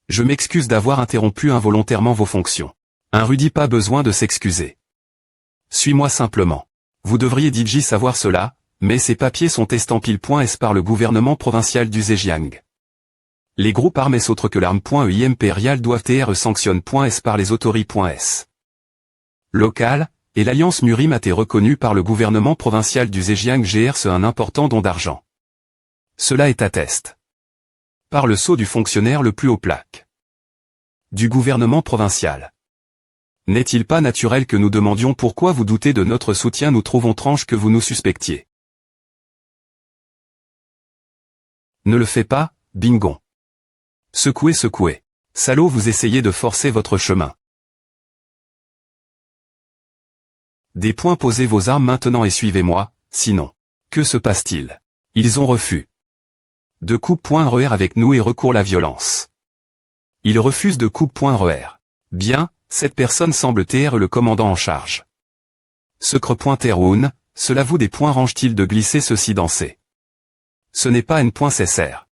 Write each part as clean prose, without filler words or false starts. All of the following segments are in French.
Je m'excuse d'avoir interrompu involontairement vos fonctions. Un Rudy, pas besoin de s'excuser. Suis-moi simplement. Vous devriez DJ savoir cela, mais ces papiers sont estampillés .s par le gouvernement provincial du Zhejiang. Les groupes armés autres que l'arme.ei impériale doivent être sanctionnés .s par les autorités.s locales, et l'alliance Murim a été reconnue par le gouvernement provincial du Zhejiang GRC un important don d'argent. Cela est atteste par le sceau du fonctionnaire le plus haut plaque du gouvernement provincial. N'est-il pas naturel que nous demandions pourquoi vous doutez de notre soutien? Nous trouvons tranche que vous nous suspectiez. Ne le fais pas, Bingon. Secouez, secouez. Salaud, vous essayez de forcer votre chemin. Des points, posez vos armes maintenant et suivez-moi, sinon. Que se passe-t-il? Ils ont refus de coupe.RER avec nous et recours la violence. Ils refusent de coupe.RER. Bien, cette personne semble être le commandant en charge. Secre.Teroun, cela vous des points range-t-il de glisser ceci danser? Ce n'est pas N.Cr.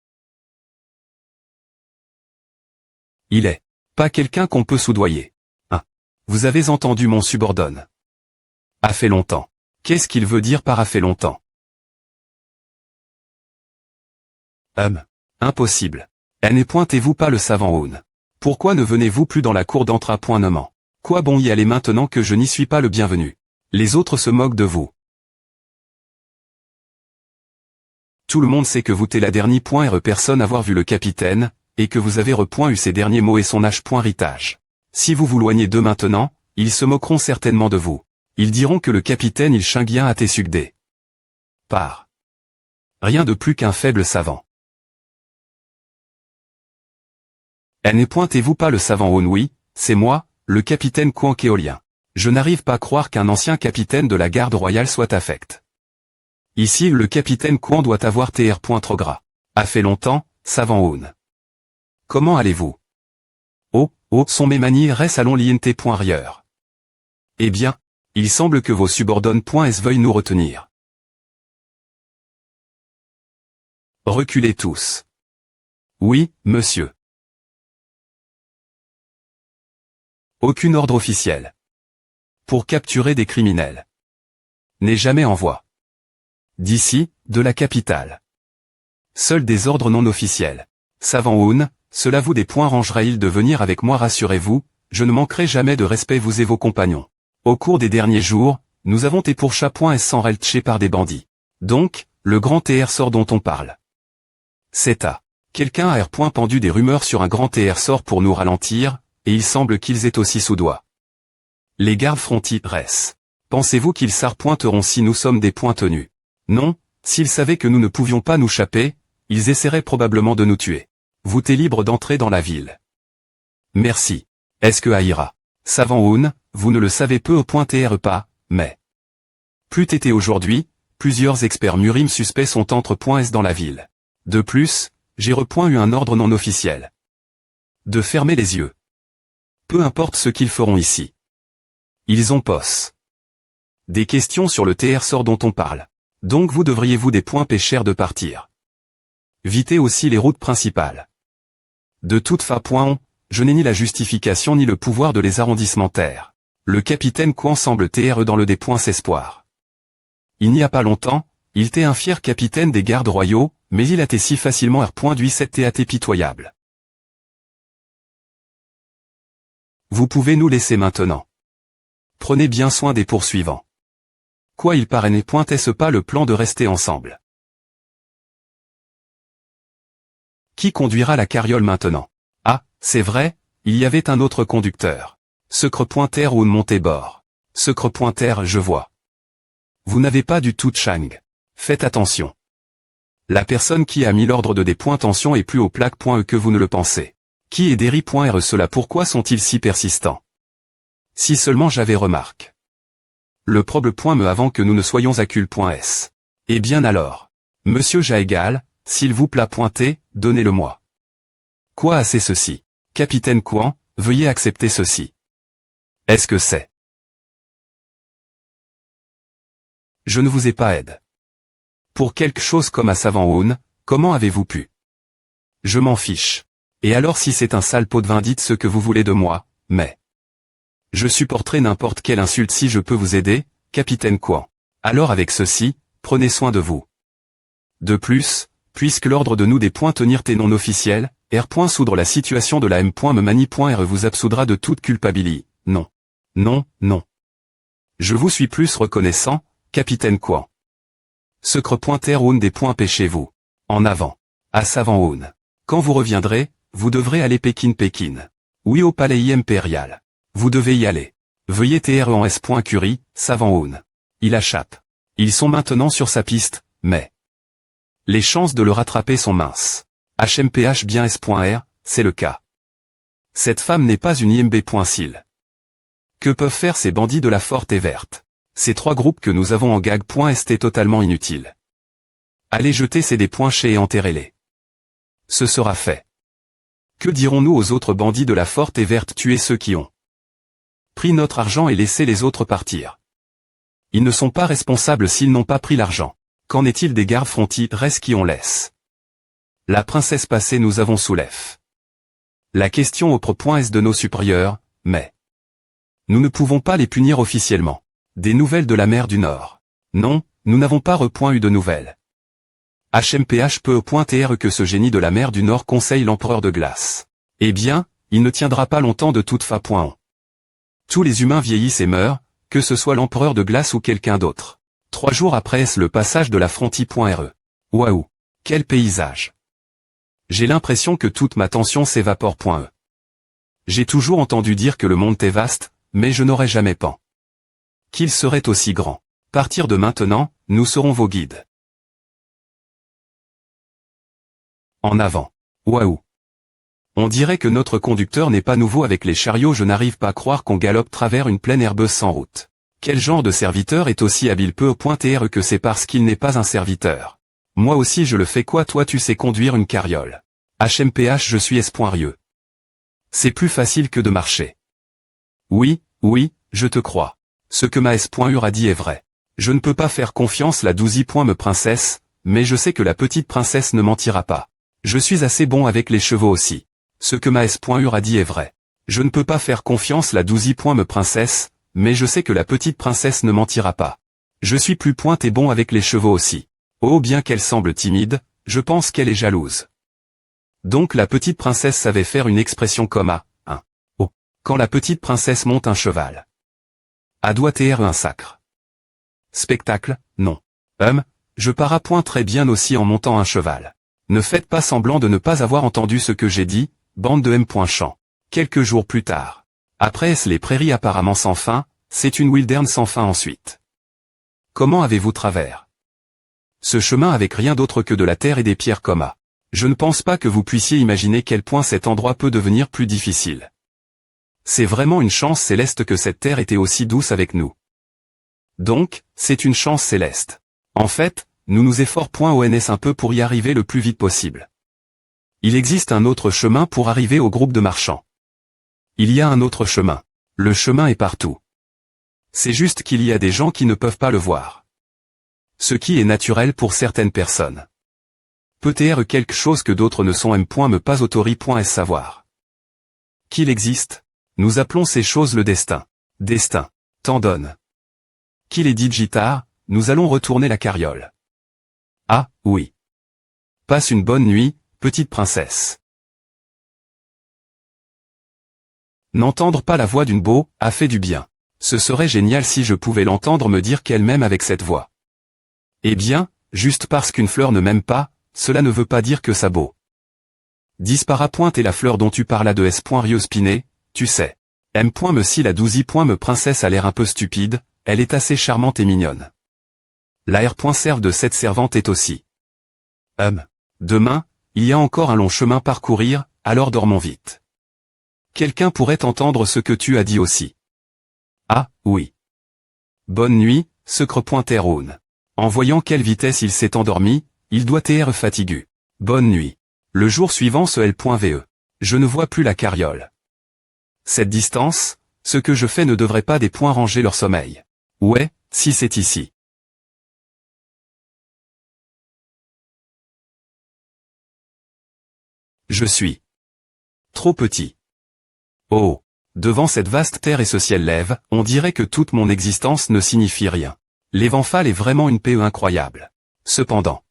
Il est pas quelqu'un qu'on peut soudoyer. Hein. Vous avez entendu mon subordonne. A fait longtemps. Qu'est-ce qu'il veut dire par a fait longtemps? Impossible. Pointez-vous pas le savant Oun. Pourquoi ne venez-vous plus dans la cour d'entra.Noman? Quoi bon y aller maintenant que je n'y suis pas le bienvenu? Les autres se moquent de vous. Tout le monde sait que vous t'es la dernière .re personne avoir vu le capitaine, et que vous avez eu ces derniers mots et son H.ritage. Si vous vous loignez d'eux maintenant, ils se moqueront certainement de vous. Ils diront que le capitaine il chinguien a été sugdé. Par rien de plus qu'un faible savant. Pointez-vous pas le savant Oun? Oui, c'est moi, le capitaine Kouankéolien. Je n'arrive pas à croire qu'un ancien capitaine de la garde royale soit affect. Ici le capitaine Kouan doit avoir TR. Trop gras. A fait longtemps, savant Oun. Comment allez-vous? Oh, son mémanier reste allons l'INT.rieur. Eh bien, il semble que vos subordonnes.s veuillent nous retenir. Reculez tous. Oui, monsieur. Aucun ordre officiel. Pour capturer des criminels. N'est jamais en voie. D'ici, de la capitale. Seuls des ordres non officiels. Savant Oun, cela vous des points rangera-il de venir avec moi? Rassurez-vous, je ne manquerai jamais de respect vous et vos compagnons. Au cours des derniers jours, nous avons été pour chaque.s sans reltché par des bandits. Donc, le grand TR sort dont on parle. C'est à. Quelqu'un a pendu des rumeurs sur un grand TR sort pour nous ralentir, et il semble qu'ils aient aussi sous doigt. Les gardes frontières. Pensez-vous qu'ils s'arpointeront si nous sommes des points tenus? Non, s'ils savaient que nous ne pouvions pas nous chapper, ils essaieraient probablement de nous tuer. Vous t'es libre d'entrer dans la ville. Merci. Est-ce que Aïra? Savant Oun, vous ne le savez peu au .TR pas, mais. Plus t'étais aujourd'hui, plusieurs experts Murim suspects sont entre.s dans la ville. De plus, j'ai eu un ordre non officiel. De fermer les yeux. Peu importe ce qu'ils feront ici. Ils ont pos. Des questions sur le TR sort dont on parle. Donc vous devriez-vous des points pêcheurs de partir. Vitez aussi les routes principales. De toute façon, je n'ai ni la justification ni le pouvoir de les arrondissementaires. Le capitaine Kouan semble TR dans le des points espoir. Il n'y a pas longtemps, il était un fier capitaine des gardes royaux, mais il a été si facilement R.du cette TAT pitoyable. Vous pouvez nous laisser maintenant. Prenez bien soin des poursuivants. Quoi il parrainait .est-ce pas le plan de rester ensemble? Qui conduira la carriole maintenant? Ah, c'est vrai, il y avait un autre conducteur. Secre.R ou montez bord. Secre.R je vois. Vous n'avez pas du tout de Chang. Faites attention. La personne qui a mis l'ordre de des points tension est plus au plaque.e que vous ne le pensez. Qui est Derry.re? Cela pourquoi sont-ils si persistants? Si seulement j'avais remarqué. Le proble point me avant que nous ne soyons à cul.s. Eh bien alors. Monsieur Jaégal, s'il vous plaît pointez, donnez-le-moi. Quoi c'est ceci? Capitaine Kouan, veuillez accepter ceci. Est-ce que c'est? Je ne vous ai pas aidé. Pour quelque chose comme à Savant Oun, comment avez-vous pu? Je m'en fiche. Et alors si c'est un sale pot de vin dites ce que vous voulez de moi, mais... Je supporterai n'importe quelle insulte si je peux vous aider, capitaine Kouan. Alors avec ceci, prenez soin de vous. De plus, puisque l'ordre de nous des points tenir tes non officiels, R. Soudre la situation de la M. Me manie.R vous absoudra de toute culpabilité. Non. Non, non. Je vous suis plus reconnaissant, capitaine Kouan. Secre.R. Oun des points pêchez-vous. En avant. À Savant Oun. Quand vous reviendrez, vous devrez aller Pékin. Oui au palais impérial. Vous devez y aller. Veuillez TR en S.Curie, Savant Oun. Il achappe. Ils sont maintenant sur sa piste, mais... les chances de le rattraper sont minces. HMPH bien S.R, c'est le cas. Cette femme n'est pas une IMB.Sil. Que peuvent faire ces bandits de la Forte et Verte? Ces trois groupes que nous avons en gag.st totalement inutiles. Allez jeter ces dés points chez et enterrez-les. Ce sera fait. Que dirons-nous aux autres bandits de la Forte et Verte? Tuer ceux qui ont pris notre argent et laisser les autres partir. Ils ne sont pas responsables s'ils n'ont pas pris l'argent. Qu'en est-il des gardes frontières qui on laisse? La princesse passée nous avons soulève. La question au pro.s de nos supérieurs, mais... nous ne pouvons pas les punir officiellement. Des nouvelles de la mer du Nord. Non, nous n'avons pas eu de nouvelles. HMPH peut.tr que ce génie de la mer du Nord conseille l'empereur de glace. Eh bien, il ne tiendra pas longtemps de toute façon. Tous les humains vieillissent et meurent, que ce soit l'empereur de glace ou quelqu'un d'autre. 3 jours après est-ce le passage de la frontière.re. Waouh! Quel paysage! J'ai l'impression que toute ma tension s'évapore.e. J'ai toujours entendu dire que le monde est vaste, mais je n'aurais jamais pensé qu'il serait aussi grand. Partir de maintenant, nous serons vos guides. En avant. Waouh! On dirait que notre conducteur n'est pas nouveau avec les chariots, je n'arrive pas à croire qu'on galope travers une plaine herbeuse sans route. Quel genre de serviteur est aussi habile peu.tr que c'est parce qu'il n'est pas un serviteur. Moi aussi je le fais quoi toi tu sais conduire une carriole. HMPH je suis S.Rieux. C'est plus facile que de marcher. Oui, oui, je te crois. Ce que ma S.Ur a dit est vrai. Je ne peux pas faire confiance la 12 me princesse, mais je sais que la petite princesse ne mentira pas. Je suis assez bon avec les chevaux aussi. Ce que ma S.Ur a dit est vrai. Je ne peux pas faire confiance la 12 me princesse, mais je sais que la petite princesse ne mentira pas. Je suis plus pointe et bon avec les chevaux aussi. Oh bien qu'elle semble timide, je pense qu'elle est jalouse. Donc la petite princesse savait faire une expression comme oh. Quand la petite princesse monte un cheval. A doit-être un sacre. Spectacle, non. Je pars à point très bien aussi en montant un cheval. Ne faites pas semblant de ne pas avoir entendu ce que j'ai dit, bande de M.Champ. Quelques jours plus tard. Après est-ce les prairies apparemment sans fin, c'est une wilderness sans fin ensuite. Comment avez-vous travers ce chemin avec rien d'autre que de la terre et des pierres ? Je ne pense pas que vous puissiez imaginer quel point cet endroit peut devenir plus difficile. C'est vraiment une chance céleste que cette terre était aussi douce avec nous. Donc, c'est une chance céleste. En fait, nous nous efforçons un peu pour y arriver le plus vite possible. Il existe un autre chemin pour arriver au groupe de marchands. Il y a un autre chemin. Le chemin est partout. C'est juste qu'il y a des gens qui ne peuvent pas le voir. Ce qui est naturel pour certaines personnes. Peut-être quelque chose que d'autres ne sont me pas autori.s savoir. Qu'il existe. Nous appelons ces choses le destin. Destin. T'en donne. Qu'il est dit Gitar, nous allons retourner la carriole. Ah, oui. Passe une bonne nuit, petite princesse. N'entendre pas la voix d'une beau, a fait du bien. Ce serait génial si je pouvais l'entendre me dire qu'elle m'aime avec cette voix. Eh bien, juste parce qu'une fleur ne m'aime pas, cela ne veut pas dire que ça beau. Dispara pointe et la fleur dont tu parlas de S.Rieux Spiné, tu sais. M.Me si la 12 me princesse a l'air un peu stupide, elle est assez charmante et mignonne. La R. Serve de cette servante est aussi. Demain, il y a encore un long chemin parcourir, alors dormons vite. Quelqu'un pourrait entendre ce que tu as dit aussi. Ah, oui. Bonne nuit, secre.Roun. En voyant quelle vitesse il s'est endormi, il doit être fatigué. Bonne nuit. Le jour suivant ce L.ve. Je ne vois plus la carriole. Cette distance, ce que je fais ne devrait pas des points ranger leur sommeil. Ouais, si c'est ici. Je suis. Trop petit. Oh! Devant cette vaste terre et ce ciel lève, on dirait que toute mon existence ne signifie rien. L'Evenfall est vraiment une PE incroyable. Cependant.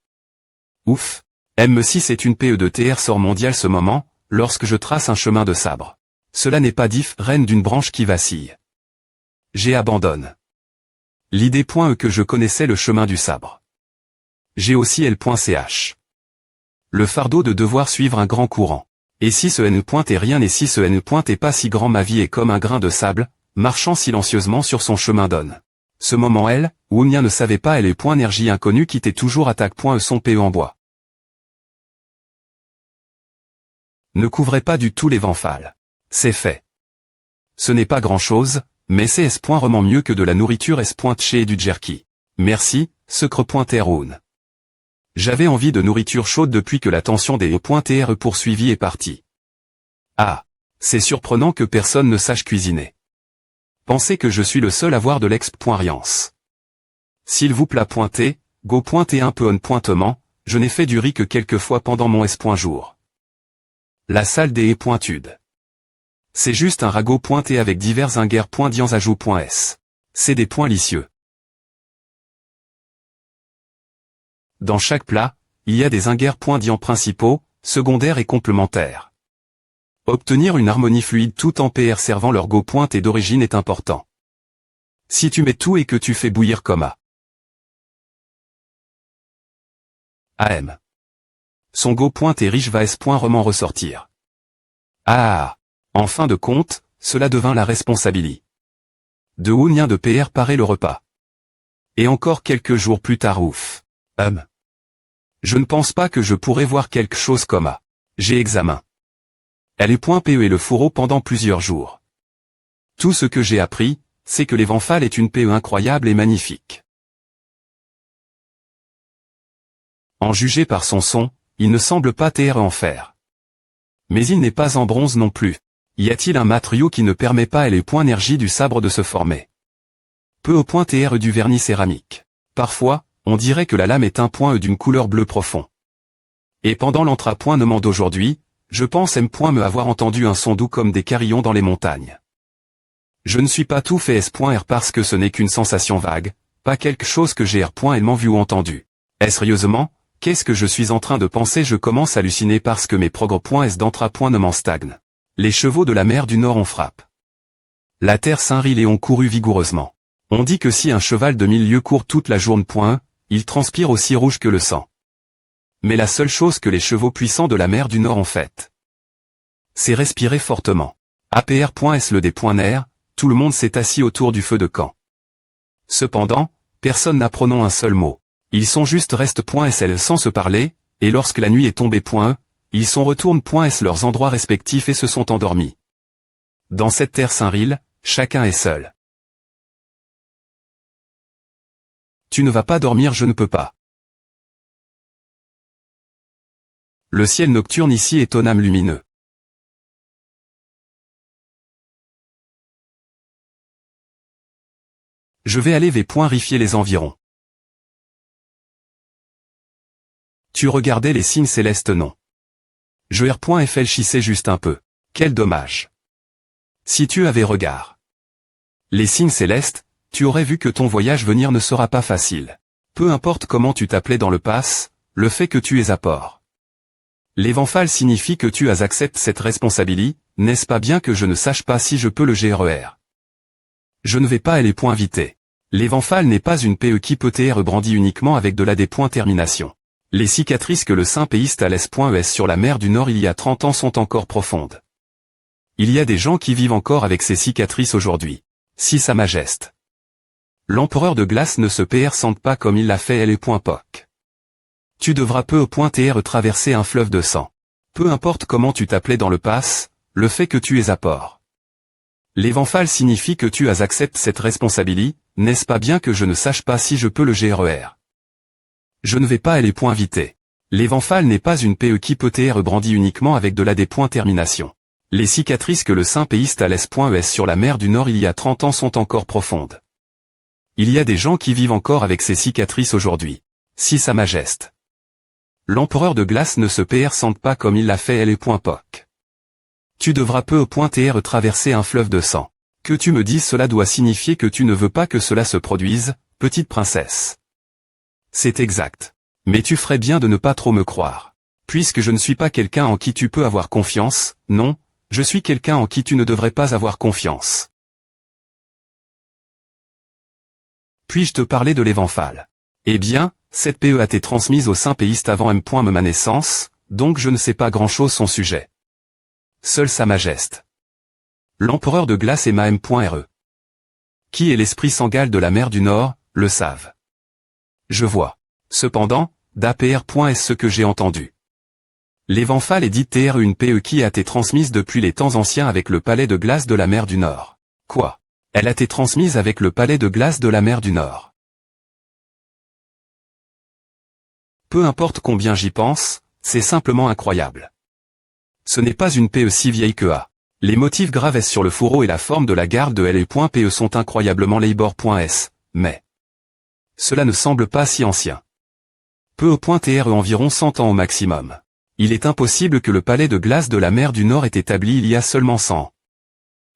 Ouf! M6 est une PE de TR sort mondial ce moment, lorsque je trace un chemin de sabre. Cela n'est pas reine d'une branche qui vacille. J'ai abandonne. L'idée .e que je connaissais le chemin du sabre. J'ai aussi L.ch. Le fardeau de devoir suivre un grand courant. Et si ce N est rien et si ce N est pas si grand, ma vie est comme un grain de sable, marchant silencieusement sur son chemin donne. Ce moment elle, Wounia ne savait pas elle est énergie inconnue quittait toujours attaque.e son PE en bois. Ne couvrez pas du tout l'Evenfall. C'est fait. Ce n'est pas grand chose, mais c'est S. Vraiment mieux que de la nourriture S. Chez et du jerky. Merci, secre.teroun. J'avais envie de nourriture chaude depuis que la tension des E.TRE poursuivie est partie. Ah! C'est surprenant que personne ne sache cuisiner. Pensez que je suis le seul à voir de l'exp.riance. S'il vous plaît pointer, go pointer un peu on pointement, je n'ai fait du riz que quelques fois pendant mon S.jour. La salle des pointudes. C'est juste un ragot pointé avec divers ingers.dians ajout.s. C'est des points licieux. Dans chaque plat, il y a des ingers.dians principaux, secondaires et complémentaires. Obtenir une harmonie fluide tout en PR servant leur go pointe et d'origine est important. Si tu mets tout et que tu fais bouillir comme AM. Son go pointe et riche va S.roman ressortir. Ah! En fin de compte, cela devint la responsabilité de Wounia de PR parer le repas. Et encore quelques jours plus tard ouf. Je ne pense pas que je pourrais voir quelque chose comme j'ai examen. Elle est .PE et le fourreau pendant plusieurs jours. Tout ce que j'ai appris, c'est que l'Evenfall est une PE incroyable et magnifique. En juger par son son, il ne semble pas TR en fer. Mais il n'est pas en bronze non plus. Y a-t-il un matériau qui ne permet pas l'énergie du sabre de se former? Peu au .TR du vernis céramique. Parfois, on dirait que la lame est un .E d'une couleur bleu profond. Et pendant l'entrapointement d'aujourd'hui, je pense me avoir entendu un son doux comme des carillons dans les montagnes. Je ne suis pas tout fait S.R parce que ce n'est qu'une sensation vague, pas quelque chose que j'ai R.L vu ou entendu. Sérieusement, qu'est-ce que je suis en train de penser? Je commence à halluciner parce que mes progrès.S d'entrapointement stagnent. Les chevaux de la mer du Nord on frappe. La terre s'inrile et ont couru vigoureusement. On dit que si un cheval de 1000 lieues court toute la journée, il transpire aussi rouge que le sang. Mais la seule chose que les chevaux puissants de la mer du Nord ont faite, c'est respirer fortement. APR.S le D.Ner, tout le monde s'est assis autour du feu de camp. Cependant, personne n'a prononcé un seul mot. Ils sont juste reste.sl sans se parler, et lorsque la nuit est tombée.e, ils sont retourne.s leurs endroits respectifs et se sont endormis. Dans cette terre s'inrile, chacun est seul. Tu ne vas pas dormir, je ne peux pas. Le ciel nocturne ici est tonam lumineux. Je vais aller vérifier les environs. Tu regardais les signes célestes non. Je R.FLchissais juste un peu. Quel dommage. Si tu avais regard les signes célestes, tu aurais vu que ton voyage venir ne sera pas facile. Peu importe comment tu t'appelais dans le pass, le fait que tu es à port. L'Evenfall signifie que tu acceptes cette responsabilité, n'est-ce pas bien que je ne sache pas si je peux le GRER. Je ne vais pas aller .viter. L'Evenfall n'est pas une PE qui peut être brandie uniquement avec de la termination. Les cicatrices que le saint péiste à l'Es.es sur la mer du Nord il y a 30 ans sont encore profondes. Il y a des gens qui vivent encore avec ces cicatrices aujourd'hui. Si Sa Majesté l'empereur de glace ne se sente pas comme il l'a fait L.Poc. Tu devras peu au .tr traverser un fleuve de sang. Peu importe comment tu t'appelais dans le pass, le fait que tu es à port. L'Evenfall signifie que tu acceptes cette responsabilité, n'est-ce pas bien que je ne sache pas si je peux le GRER. Je ne vais pas aller .viter. L'Evenfall n'est pas une PE qui peut être brandie uniquement avec de la termination. Les cicatrices que le saint péiste à l'Es.es sur la mer du Nord il y a 30 ans sont encore profondes. Il y a des gens qui vivent encore avec ces cicatrices aujourd'hui. Si Sa Majesté l'empereur de glace ne se sente pas comme il l'a fait L.Poc. Tu devras peu au point tr traverser un fleuve de sang. Que tu me dises cela doit signifier que tu ne veux pas que cela se produise, petite princesse. C'est exact. Mais tu ferais bien de ne pas trop me croire. Puisque je ne suis pas quelqu'un en qui tu peux avoir confiance, non, je suis quelqu'un en qui tu ne devrais pas avoir confiance. Puis-je te parler de l'Evanphale? Eh bien, cette PE a été transmise au Saint-Péiste avant ma naissance, donc je ne sais pas grand-chose son sujet. Seule Sa Majesté, l'empereur de glace et ma M.Re, qui est l'esprit sangal de la mer du Nord, le savent. Je vois. Cependant, d'APR. Est-ce ce que j'ai entendu? L'Evanphale est dite TR une PE qui a été transmise depuis les temps anciens avec le palais de glace de la mer du Nord. Quoi? Elle a été transmise avec le palais de glace de la mer du Nord. Peu importe combien j'y pense, c'est simplement incroyable. Ce n'est pas une PE si vieille que A. Les motifs gravés sur le fourreau et la forme de la garde de LE.PE sont incroyablement labor.s, mais cela ne semble pas si ancien. Peu au point TR environ 100 ans au maximum. Il est impossible que le palais de glace de la mer du Nord ait établi il y a seulement 100 ans.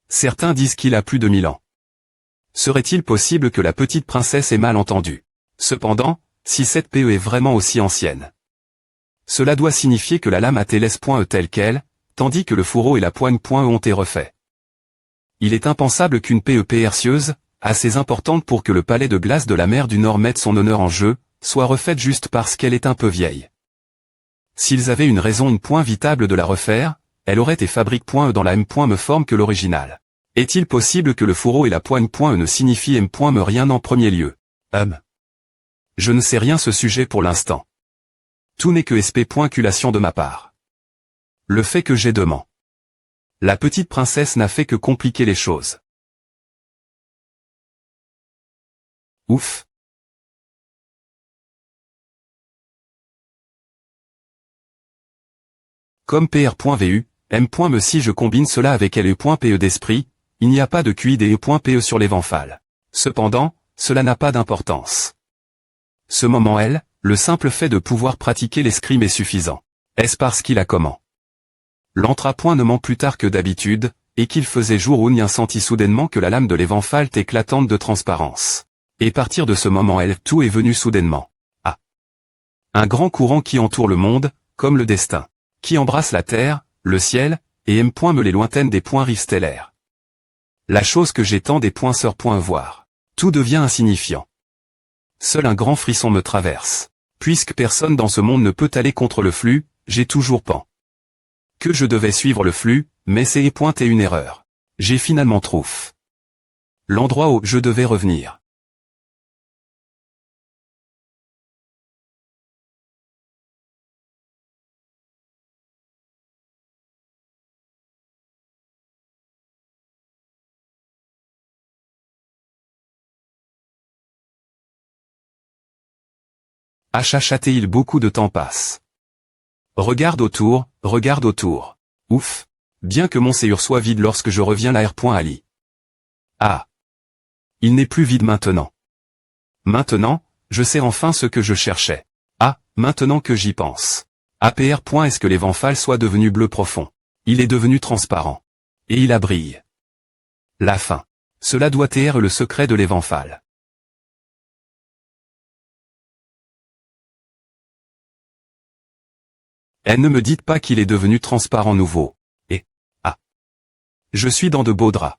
Certains disent qu'il a plus de 1000 ans. Serait-il possible que la petite princesse ait mal entendu? Cependant, si cette PE est vraiment aussi ancienne, cela doit signifier que la lame a été laisse.e telle qu'elle, tandis que le fourreau et la poigne.e ont été refaits. Il est impensable qu'une PE percieuse, assez importante pour que le palais de glace de la mer du Nord mette son honneur en jeu, soit refaite juste parce qu'elle est un peu vieille. S'ils avaient une raison vitable de la refaire, elle aurait été fabrique.e dans la M.me forme que l'original. Est-il possible que le fourreau et la poigne.e ne signifient M.me rien en premier lieu? Je ne sais rien ce sujet pour l'instant. Tout n'est que spéculation de ma part. Le fait que j'ai demandé. La petite princesse n'a fait que compliquer les choses. Ouf. Comme PR.vu, M.me si je combine cela avec LE.PE d'esprit, il n'y a pas de QI des E.PE sur l'Evanphale. Cependant, cela n'a pas d'importance. Ce moment L, le simple fait de pouvoir pratiquer l'escrime est suffisant. Est-ce parce qu'il a comment? L'entra-point ne ment plus tard que d'habitude, et qu'il faisait jour où Nien sentit soudainement que la lame de l'Evanphale était éclatante de transparence. Et partir de ce moment L, tout est venu soudainement. Ah. Un grand courant qui entoure le monde, comme le destin, qui embrasse la terre, le ciel, et M.me les lointaines des points rives stellaires. La chose que j'ai tant des points voir. Tout devient insignifiant. Seul un grand frisson me traverse. Puisque personne dans ce monde ne peut aller contre le flux, j'ai toujours pensé que je devais suivre le flux, mais c'est et une erreur. J'ai finalement trouvé l'endroit où je devais revenir. HHATIL beaucoup de temps passe. Regarde autour, regarde autour. Ouf. Bien que mon séjour soit vide lorsque je reviens là R.Ali. Ah. Il n'est plus vide maintenant. Maintenant, je sais enfin ce que je cherchais. Ah, maintenant que j'y pense. APR. Est-ce que l'Evanphale soit devenu bleu profond? Il est devenu transparent. Et il a brillé. La fin. Cela doit être le secret de l'Evanphale. Elle ne me dites pas qu'il est devenu transparent nouveau. Et, ah. Je suis dans de beaux draps.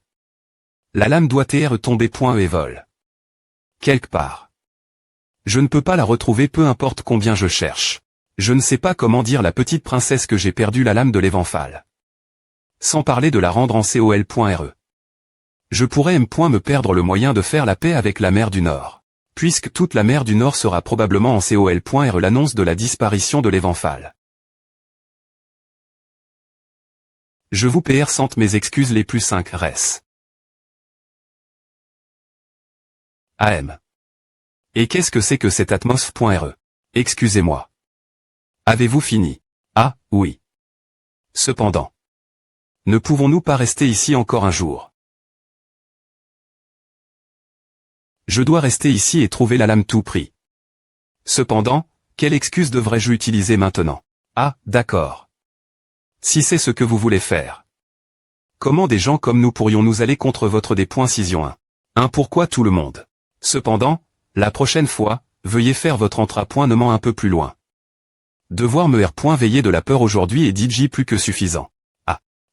La lame doit être tombée et vole. Quelque part. Je ne peux pas la retrouver peu importe combien je cherche. Je ne sais pas comment dire la petite princesse que j'ai perdu la lame de l'Evanphale. Sans parler de la rendre en col.re. Je pourrais me perdre le moyen de faire la paix avec la mer du Nord. Puisque toute la mer du Nord sera probablement en col.re l'annonce de la disparition de l'Evanphale. Je vous présente mes excuses les plus 5 res. AM. Et qu'est-ce que c'est que cette atmos.re? Excusez-moi. Avez-vous fini? Ah, oui. Cependant. Ne pouvons-nous pas rester ici encore un jour? Je dois rester ici et trouver la lame tout prix. Cependant, quelle excuse devrais-je utiliser maintenant? Ah, d'accord. Si c'est ce que vous voulez faire. Comment des gens comme nous pourrions-nous aller contre votre D.Cision 1 pourquoi tout le monde? Cependant, la prochaine fois, veuillez faire votre entrapointement un peu plus loin. Devoir me veiller de la peur aujourd'hui est DJ plus que suffisant.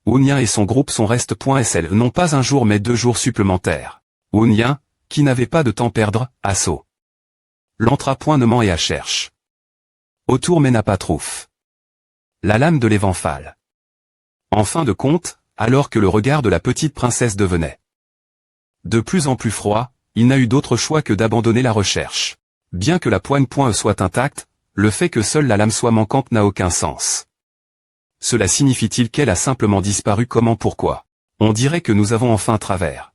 Ounien et son groupe sont reste.sl non pas un jour mais 2 jours supplémentaires. Ounien, qui n'avait pas de temps perdre, assaut. L'entrapointement est à cherche. Autour mais n'a pas trouf. La lame de l'évenphale. En fin de compte, alors que le regard de la petite princesse devenait de plus en plus froid, il n'a eu d'autre choix que d'abandonner la recherche. Bien que la poigne soit intacte, le fait que seule la lame soit manquante n'a aucun sens. Cela signifie-t-il qu'elle a simplement disparu? Comment? Pourquoi? On dirait que nous avons enfin travers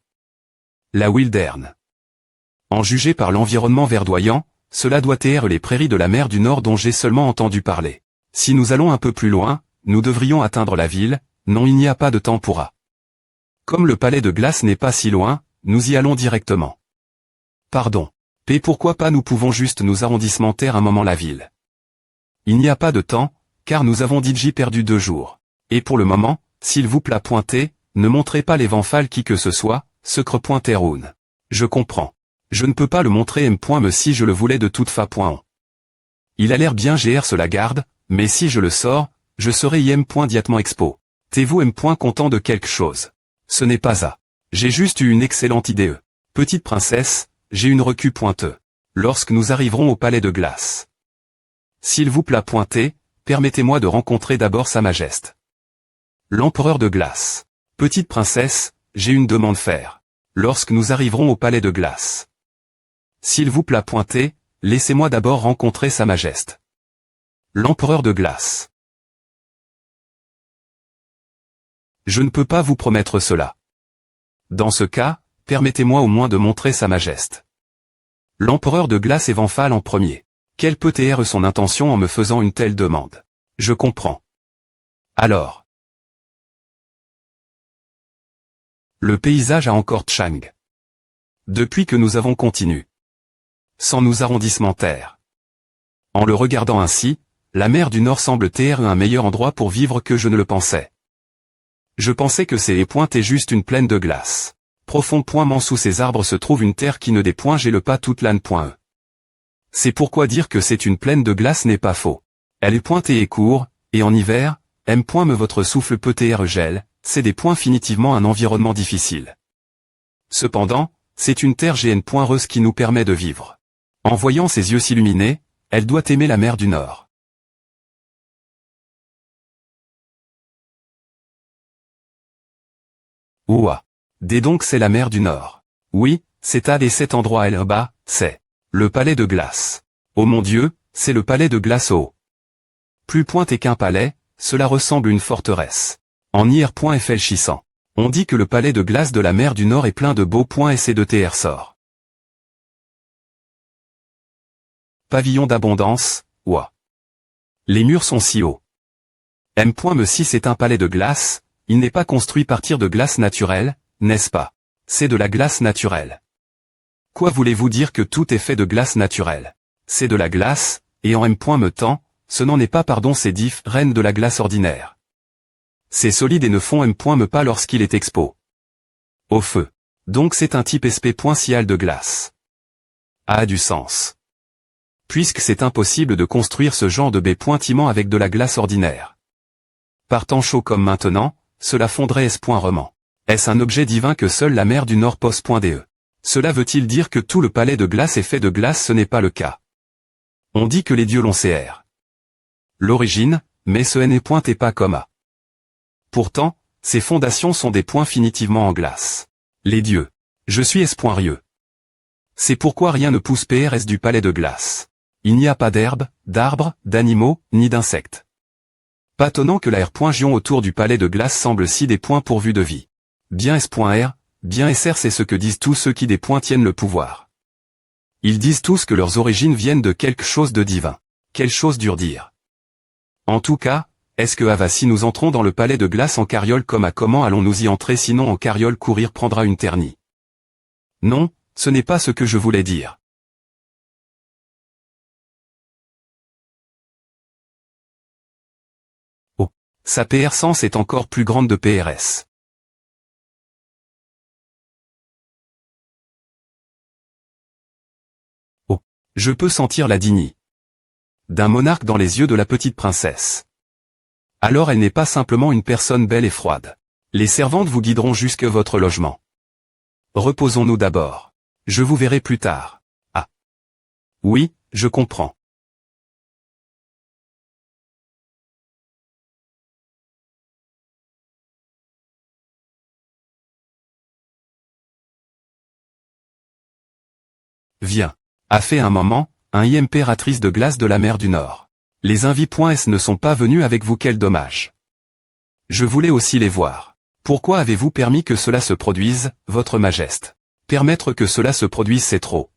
la Wilderne. En juger par l'environnement verdoyant, cela doit être les prairies de la mer du Nord dont j'ai seulement entendu parler. Si nous allons un peu plus loin, nous devrions atteindre la ville. Non, il n'y a pas de temps pour a. Comme le palais de glace n'est pas si loin, nous y allons directement. Pardon. P. Pourquoi pas? Nous pouvons juste nous arrondissementer un moment la ville. Il n'y a pas de temps, car nous avons DJ perdu 2 jours. Et pour le moment, s'il vous plaît pointez, ne montrez pas l'évenphale qui que ce soit, secre.teroun. Je comprends. Je ne peux pas le montrer me si je le voulais de toute façon. Il a l'air bien se la garde, mais si je le sors, je serai im.diatement expo. T'es-vous content de quelque chose? Ce n'est pas ça. J'ai juste eu une excellente idée. Petite princesse, j'ai une recue pointeux. Lorsque nous arriverons au palais de glace. S'il vous plaît pointez, permettez-moi de rencontrer d'abord Sa Majesté. L'empereur de glace. Petite princesse, j'ai une demande faire. Lorsque nous arriverons au palais de glace. S'il vous plaît pointez, laissez-moi d'abord rencontrer Sa Majesté. L'empereur de glace. Je ne peux pas vous promettre cela. Dans ce cas, permettez-moi au moins de montrer Sa Majesté. L'empereur de glace évenphale en premier. Quelle peut être son intention en me faisant une telle demande? Je comprends. Alors. Le paysage a encore Chang. Depuis que nous avons continué. Sans nous arrondissementaires. En le regardant ainsi, la mer du Nord semble être un meilleur endroit pour vivre que je ne le pensais. Je pensais que ces pointes est juste une plaine de glace. Profondément sous ces arbres se trouve une terre qui ne j'ai le pas toute l'âne.e. C'est pourquoi dire que c'est une plaine de glace n'est pas faux. Elle est pointée et court, et en hiver, me votre souffle peut être gel, c'est définitivement un environnement difficile. Cependant, c'est une terre gn.reuse qui nous permet de vivre. En voyant ses yeux s'illuminer, elle doit aimer la mer du Nord. Ouah. Dès donc c'est la mer du Nord. Oui, c'est à cet endroit là-bas, c'est le palais de glace. Oh mon Dieu, c'est le palais de glace haut. Plus pointé qu'un palais, cela ressemble à une forteresse. En ir.fléchissant. On dit que le palais de glace de la mer du Nord est plein de beaux points et c'est de TR sort. Pavillon d'abondance, ouah. Les murs sont si hauts. Me si c'est un palais de glace, il n'est pas construit à partir de glace naturelle, n'est-ce pas? C'est de la glace naturelle. Quoi voulez-vous dire que tout est fait de glace naturelle? C'est de la glace, et en me temps, ce n'en est pas c'est reine de la glace ordinaire. C'est solide et ne font me pas lorsqu'il est expo. Au feu. Donc c'est un type SP.cial de glace. A du sens. Puisque c'est impossible de construire ce genre de B-pointiment avec de la glace ordinaire. Par temps chaud comme maintenant, cela fondrait S.roman. Est-ce un objet divin que seule la mer du Nord pose.de? Cela veut-il dire que tout le palais de glace est fait de glace? Ce n'est pas le cas. On dit que les dieux l'ont CR. L'origine, mais ce n'est pointé pas comme A. Pourtant, ces fondations sont des points finitivement en glace. Les dieux. Je suis S.rieux. C'est pourquoi rien ne pousse PRS du palais de glace. Il n'y a pas d'herbe, d'arbres, d'animaux, ni d'insectes. Pas étonnant que la R.Gion autour du palais de glace semble si des points pourvus de vie. Bien S.R, bien SR, c'est ce que disent tous ceux qui des points tiennent le pouvoir. Ils disent tous que leurs origines viennent de quelque chose de divin. Quelle chose dure dire. En tout cas, est-ce que Ava si nous entrons dans le palais de glace en carriole comment allons-nous y entrer sinon en carriole courir prendra une ternie? Non, ce n'est pas ce que je voulais dire. Oh. Sa PR sens est encore plus grande de PRS. Je peux sentir la dignité d'un monarque dans les yeux de la petite princesse. Alors elle n'est pas simplement une personne belle et froide. Les servantes vous guideront jusque votre logement. Reposons-nous d'abord. Je vous verrai plus tard. Ah. Oui, je comprends. Viens. A fait un moment, impératrice de glace de la mer du Nord. Les invités ne sont pas venus avec vous, quel dommage. Je voulais aussi les voir. Pourquoi avez-vous permis que cela se produise, votre majesté? Permettre que cela se produise, c'est trop.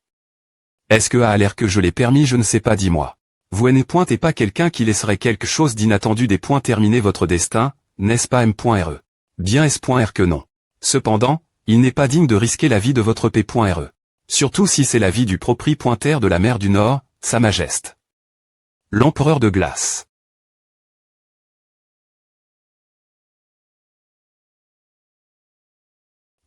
Est-ce que a l'air que je l'ai permis, je ne sais pas, dis-moi. Vous n'êtes pas quelqu'un qui laisserait quelque chose d'inattendu des points terminer votre destin, n'est-ce pas M.re? Bien S.R que non. Cependant, il n'est pas digne de risquer la vie de votre P.re. Surtout si c'est la vie du propriétaire de la mer du Nord, Sa Majesté. L'empereur de glace.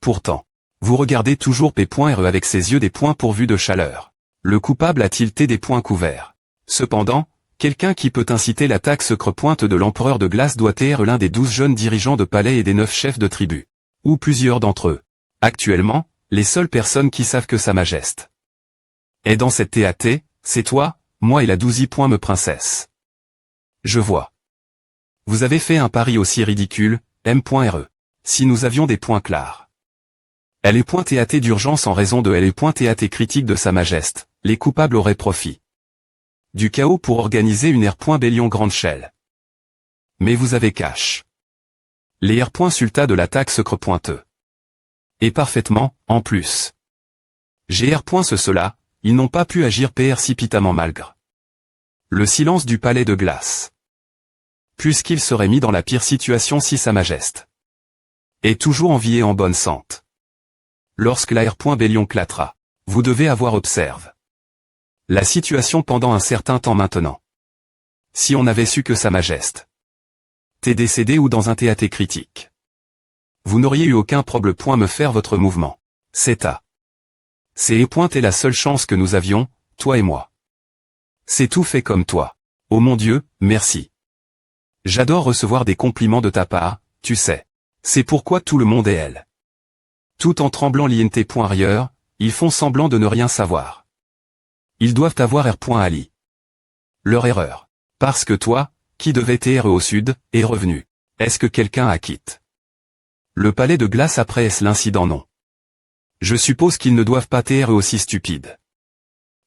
Pourtant, vous regardez toujours P.re avec ses yeux des poings pourvus de chaleur. Le coupable a tilté des poings couverts. Cependant, quelqu'un qui peut inciter l'attaque secret-pointe de l'empereur de glace doit être l'un des 12 jeunes dirigeants de palais et des 9 chefs de tribu. Ou plusieurs d'entre eux. Actuellement, les seules personnes qui savent que Sa Majesté est dans cette TAT, c'est toi, moi et la 12 me princesse. Je vois. Vous avez fait un pari aussi ridicule, M.re. Si nous avions des points clairs. Elle est point TAT d'urgence en raison de elle est point TAT critique de Sa Majesté, les coupables auraient profit du chaos pour organiser une R.Bélion grande chelle. Mais vous avez cash. Les R.Sulta de l'attaque secret-pointeux. Et parfaitement, en plus. GR. Cela, ils n'ont pas pu agir précipitamment malgré le silence du palais de glace. Puisqu'ils seraient mis dans la pire situation si Sa Majesté est toujours en vie et en bonne santé. Lorsque la R.Bélion clatra, vous devez avoir observé la situation pendant un certain temps maintenant. Si on avait su que Sa Majesté t'est décédé ou dans un TAT critique, vous n'auriez eu aucun problème point me faire votre mouvement. C'est est la seule chance que nous avions, toi et moi. C'est tout fait comme toi. Oh mon Dieu, merci. J'adore recevoir des compliments de ta part, tu sais. C'est pourquoi tout le monde est elle. Tout en tremblant l'INT.ailleurs, ils font semblant de ne rien savoir. Ils doivent avoir R.Ali. Leur erreur. Parce que toi, qui devais être au sud, est revenu. Est-ce que quelqu'un a quitté le palais de glace après est-ce l'incident? Non. Je suppose qu'ils ne doivent pas être aussi stupides.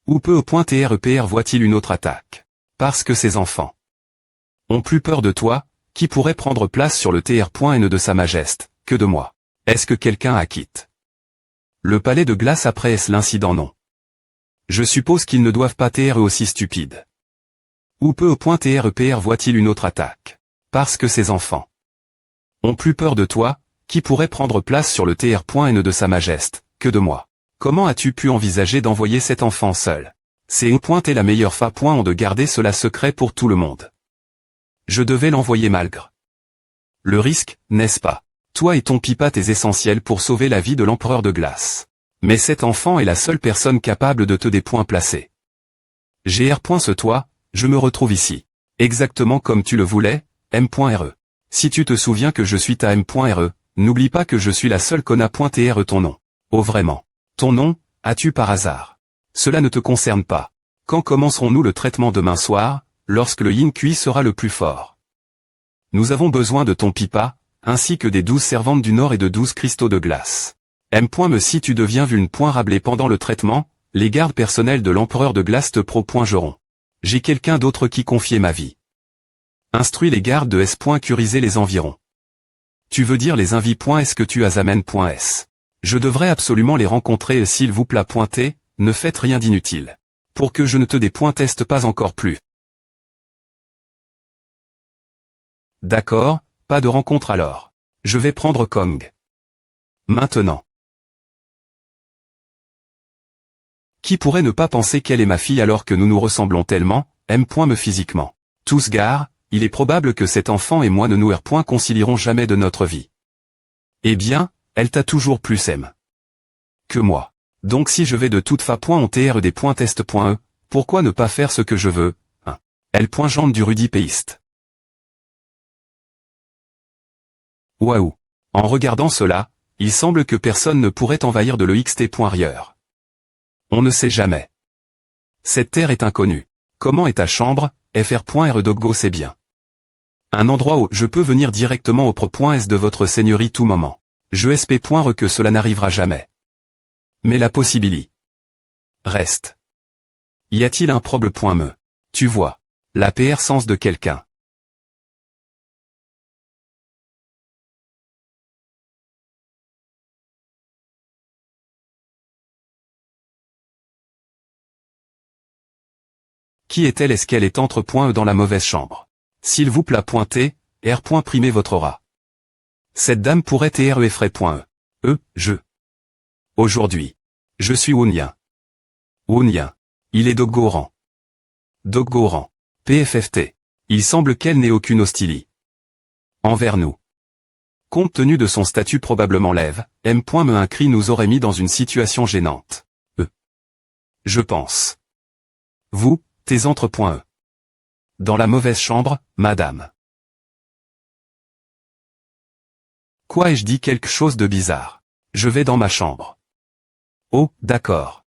Ou peu au point TREPR voit-il une autre attaque? Parce que ces enfants ont plus peur de toi, qui pourrait prendre place sur le TR.N de Sa Majesté, que de moi. Est-ce que quelqu'un a quitté le palais de glace après est-ce l'incident? Non. Je suppose qu'ils ne doivent pas être aussi stupides. Ou peu au point TREPR voit-il une autre attaque? Parce que ces enfants ont plus peur de toi, qui pourrait prendre place sur le TR.N de Sa Majesté, que de moi. Comment as-tu pu envisager d'envoyer cet enfant seul? C'est au point et la meilleure fa. De garder cela secret pour tout le monde. Je devais l'envoyer malgré le risque, n'est-ce pas? Toi et ton pipa t'es essentiel pour sauver la vie de l'empereur de glace. Mais cet enfant est la seule personne capable de te des points placés. GR. Ce toi, je me retrouve ici. Exactement comme tu le voulais, M.re. Si tu te souviens que je suis ta M.re, n'oublie pas que je suis la seule conna.re ton nom. Oh vraiment. Ton nom, as-tu par hasard? Cela ne te concerne pas. Quand commencerons-nous le traitement demain soir, lorsque le yin kui sera le plus fort? Nous avons besoin de ton pipa, ainsi que des 12 servantes du Nord et de 12 cristaux de glace. M. Si tu deviens vulnérable pendant le traitement, les gardes personnels de l'empereur de glace te propongeront. J'ai quelqu'un d'autre qui confier ma vie. Instruis les gardes de S. Curiser les environs. Tu veux dire les invités. Est-ce que tu as amène.s? Je devrais absolument les rencontrer s'il vous plaît. T. Ne faites rien d'inutile. Pour que je ne te dépointeste pas encore plus. D'accord, pas de rencontre alors. Je vais prendre Kong. Maintenant. Qui pourrait ne pas penser qu'elle est ma fille alors que nous nous ressemblons tellement, me physiquement. Tous gare, il est probable que cet enfant et moi ne nous concilierons jamais de notre vie. Eh bien, elle t'a toujours plus aime que moi. Donc si je vais de toute fa. On tr des points test.e, Pourquoi ne pas faire ce que je veux, hein? Elle point jante du rudipéiste. Waouh! En regardant cela, il semble que personne ne pourrait envahir de l'EXT.rieur. On ne sait jamais. Cette terre est inconnue. Comment est ta chambre? Fr.R Doggo c'est bien. Un endroit où je peux venir directement au pro.s de votre seigneurie tout moment. Je sp.re que cela n'arrivera jamais. Mais la possibilité reste. Y a-t-il un problème.me? Tu vois. La PR sens de quelqu'un. Qui est-elle? Est-ce qu'elle est entre.e dans la mauvaise chambre? S'il vous plaît pointez, R.primez votre aura. Cette dame pourrait être effray.e. Je. Aujourd'hui. Je suis Woonien. Woonien. Il est Doggoran. Doggoran. PFFT. Il semble qu'elle n'ait aucune hostilité envers nous. Compte tenu de son statut probablement lève, M.me un cri nous aurait mis dans une situation gênante. Je pense. Vous, tes entre.e. Dans la mauvaise chambre, madame. Quoi ai-je dit quelque chose de bizarre? Je vais dans ma chambre. Oh, d'accord.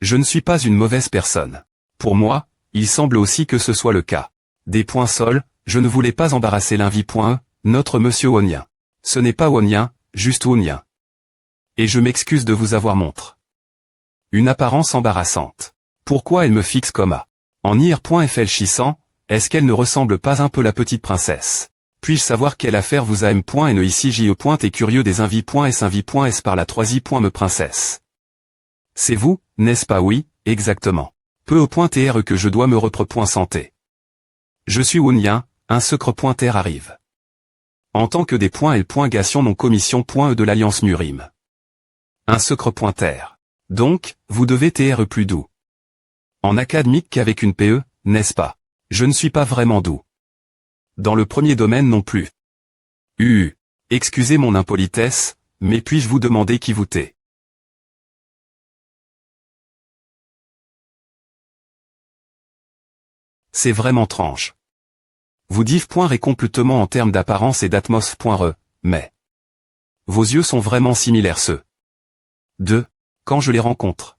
Je ne suis pas une mauvaise personne. Pour moi, il semble aussi que ce soit le cas. Des points sols, je ne voulais pas embarrasser l'invi.e, notre monsieur Woonien. Ce n'est pas Woonien, juste Woonien. Et je m'excuse de vous avoir montré une apparence embarrassante. Pourquoi elle me fixe comme A? En ir.flchissant, est-ce qu'elle ne ressemble pas un peu la petite princesse? Puis-je savoir quelle affaire vous a M.ne ici J.E. curieux des invi.s par la 3i.me princesse? C'est vous, n'est-ce pas? Oui, exactement. Peu au point TR que je dois me repre.santé. Je suis Woonien, un secre.r arrive. En tant que des L.gation non commission.e de l'Alliance Murim. Un secre.r. Donc, vous devez TR plus doux. En académique qu'avec une PE, n'est-ce pas? Je ne suis pas vraiment doux. Dans le premier domaine non plus. Excusez mon impolitesse, mais puis-je vous demander qui vous t'est? C'est vraiment tranche. Vous dites complètement en termes d'apparence et d'atmos.re, mais vos yeux sont vraiment similaires ceux de quand je les rencontre.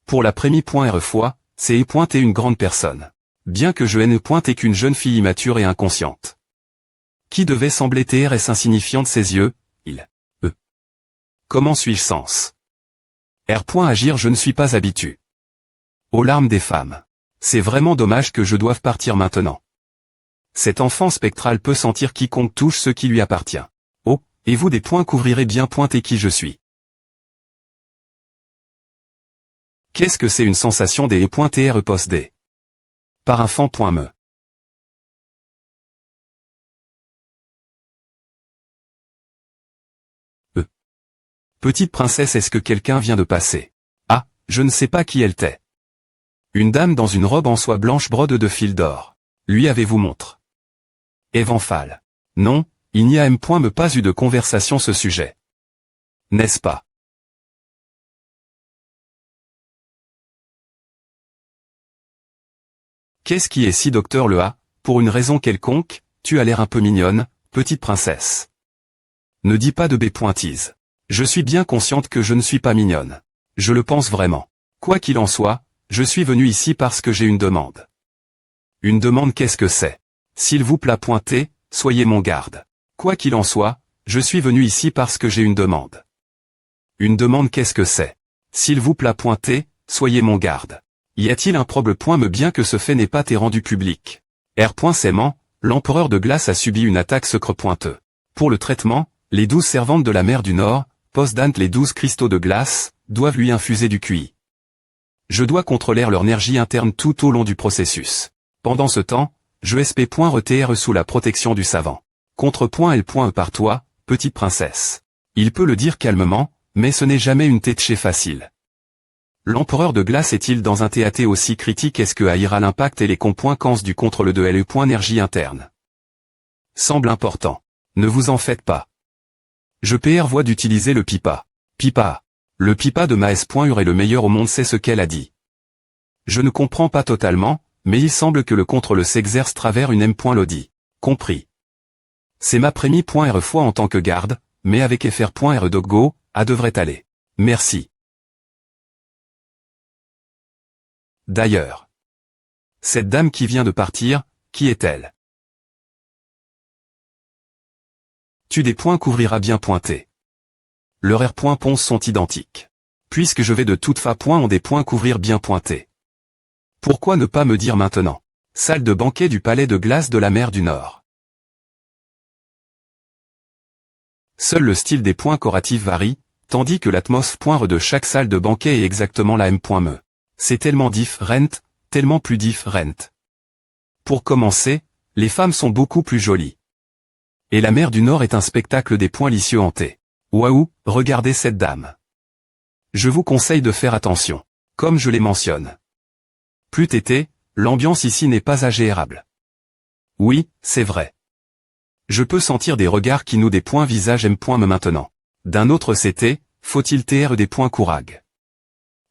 Pour la première fois, c'est et une grande personne. Bien que je ne pointe qu'une jeune fille immature et inconsciente. Qui devait sembler TRS insignifiant de ses yeux, Comment suis-je sens? Agir je ne suis pas habitué. Aux larmes des femmes. C'est vraiment dommage que je doive partir maintenant. Cet enfant spectral peut sentir quiconque touche ce qui lui appartient. Oh, et vous des points couvrirez bien pointer qui je suis. Qu'est-ce que c'est une sensation des .r post d? Par enfant.me. Petite princesse, est-ce que quelqu'un vient de passer? Ah, je ne sais pas qui elle t'est. Une dame dans une robe en soie blanche brode de fil d'or. Lui avez-vous montre? Evanphal. Non, il n'y a me pas eu de conversation ce sujet. N'est-ce pas? Qu'est-ce qui est si docteur le A? Pour une raison quelconque, tu as l'air un peu mignonne, petite princesse. Ne dis pas de B-pointise. Je suis bien consciente que je ne suis pas mignonne. Je le pense vraiment. Quoi qu'il en soit, je suis venu ici parce que j'ai une demande. Une demande, qu'est-ce que c'est? S'il vous plaît pointez, soyez mon garde. Quoi qu'il en soit, je suis venu ici parce que j'ai une demande. Une demande, qu'est-ce que c'est? S'il vous plaît pointez, soyez mon garde. Y a-t-il un problème bien que ce fait n'est pas été rendu public? R.Sément, l'empereur de glace a subi une attaque secre.e. Pour le traitement, les 12 servantes de la mer du Nord, post-dant les 12 cristaux de glace, doivent lui infuser du QI. Je dois contrôler leur énergie interne tout au long du processus. Pendant ce temps, je sp.retr sous la protection du savant. Contre.l.e par toi, petite princesse. Il peut le dire calmement, mais ce n'est jamais une tête facile. L'empereur de glace est-il dans un TAT aussi critique? Est-ce que haïra l'impact et les conséquences du contrôle de LE.énergie interne? Semble important. Ne vous en faites pas. Je voie d'utiliser le pipa. Pipa. Le pipa de Maes.ur est le meilleur au monde, c'est ce qu'elle a dit. Je ne comprends pas totalement, mais il semble que le contrôle s'exerce travers une M.Lodi. Compris. C'est ma prémie.re fois en tant que garde, mais avec fr.re doggo, a devrait aller. Merci. D'ailleurs. Cette dame qui vient de partir, qui est-elle? Tu des points couvrira bien pointé. Leurs R.Ponce sont identiques. Puisque je vais de toute fa. On des points couvrir bien pointés. Pourquoi ne pas me dire maintenant? Salle de banquet du palais de glace de la mer du Nord. Seul le style des points corratifs varie, tandis que l'atmosphère de chaque salle de banquet est exactement la M.Me. C'est tellement différent, tellement plus différent. Pour commencer, les femmes sont beaucoup plus jolies. Et la mer du Nord est un spectacle des points licieux hantés. Waouh, regardez cette dame. Je vous conseille de faire attention, comme je les mentionne. Plus tété, l'ambiance ici n'est pas agréable. Oui, c'est vrai. Je peux sentir des regards qui nouent des points visage M.Me maintenant. D'un autre CT, faut-il TR des points courag.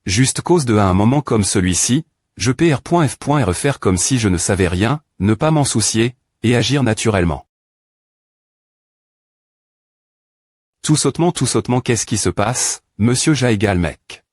Juste cause de à un moment comme celui-ci, je PR.F.R faire comme si je ne savais rien, ne pas m'en soucier, et agir naturellement. Tout sautement, qu'est-ce qui se passe, monsieur Jaegalmec?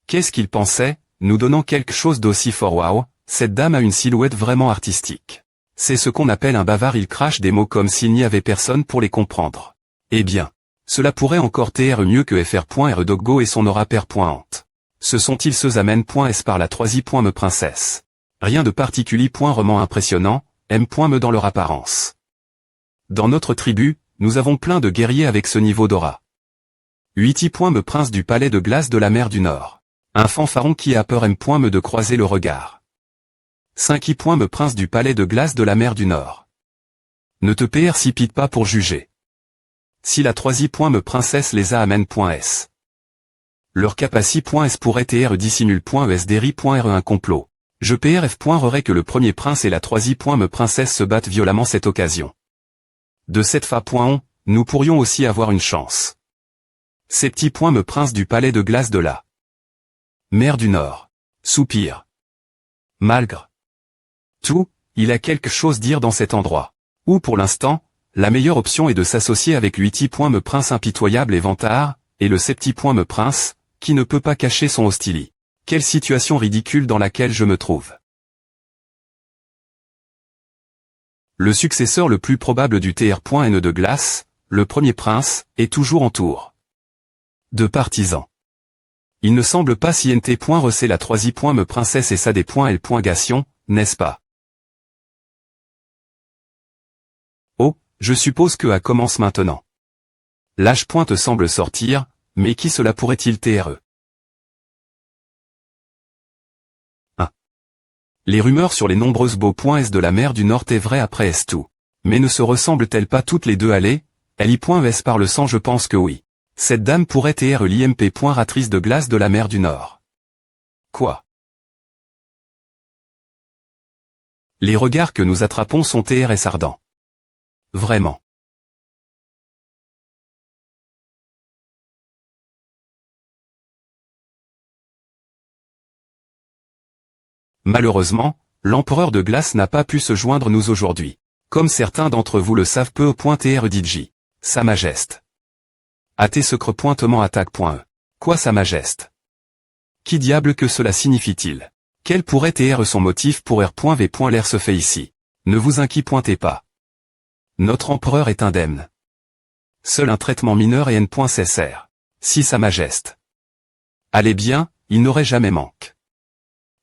Qu'est-ce qu'il pensait, nous donnant quelque chose d'aussi fort? Waouh, cette dame a une silhouette vraiment artistique. C'est ce qu'on appelle un bavard, il crache des mots comme s'il n'y avait personne pour les comprendre. Eh bien, cela pourrait encore TR mieux que fr.re doggo et son aura pair.ante. Ce sont-ils ceux amène.s par la troisième.me princesse. Rien de particulier. Roman impressionnant, M.me dans leur apparence. Dans notre tribu, nous avons plein de guerriers avec ce niveau d'aura. 8.me prince du palais de glace de la mer du Nord. Un fanfaron qui a peur M.me de croiser le regard. 5.me prince du palais de glace de la mer du Nord. Ne te précipite pas pour juger. Si la troisième.me princesse les a amène.s. Leur capaci.s pourrait TR dissimule.es déri.re un complot. Je PRF.rerai que le premier prince et la troisième.me princesse se battent violemment cette occasion. De cette fa.on, nous pourrions aussi avoir une chance. Ces petits.me prince du palais de glace de la mer du Nord. Soupir. Malgré tout, il a quelque chose à dire dans cet endroit. Où pour l'instant, la meilleure option est de s'associer avec l'huiti.me prince impitoyable et vantard, et le septi.me prince, qui ne peut pas cacher son hostili. Quelle situation ridicule dans laquelle je me trouve. Le successeur le plus probable du TR.N de glace, le premier prince, est toujours en tour de partisans. Il ne semble pas si NT.Rec la troisième.me princesse et ça des L.Gation, n'est-ce pas? Oh, je suppose que A commence maintenant. L'âge pointe semble sortir, mais qui cela pourrait-il TRE? Les rumeurs sur les nombreuses beaux points S de la mer du Nord est vrai après S tout. Mais ne se ressemblent-elles pas toutes les deux? Allez, LI.S par le sang, je pense que oui. Cette dame pourrait TR l'IMP. Ratrice de glace de la mer du Nord. Quoi? Les regards que nous attrapons sont TRS ardents. Vraiment. Malheureusement, l'empereur de glace n'a pas pu se joindre nous aujourd'hui. Comme certains d'entre vous le savent peu. TR Sa Majeste. AT secret pointement attaque.e. Quoi Sa Majeste? Qui diable que cela signifie-t-il? Quel pourrait être son motif pour R.V. L'air se fait ici. Ne vous inquiétez pas. Notre empereur est indemne. Seul un traitement mineur et N.Cessr. Si Sa Majeste allez bien, il n'aurait jamais manqué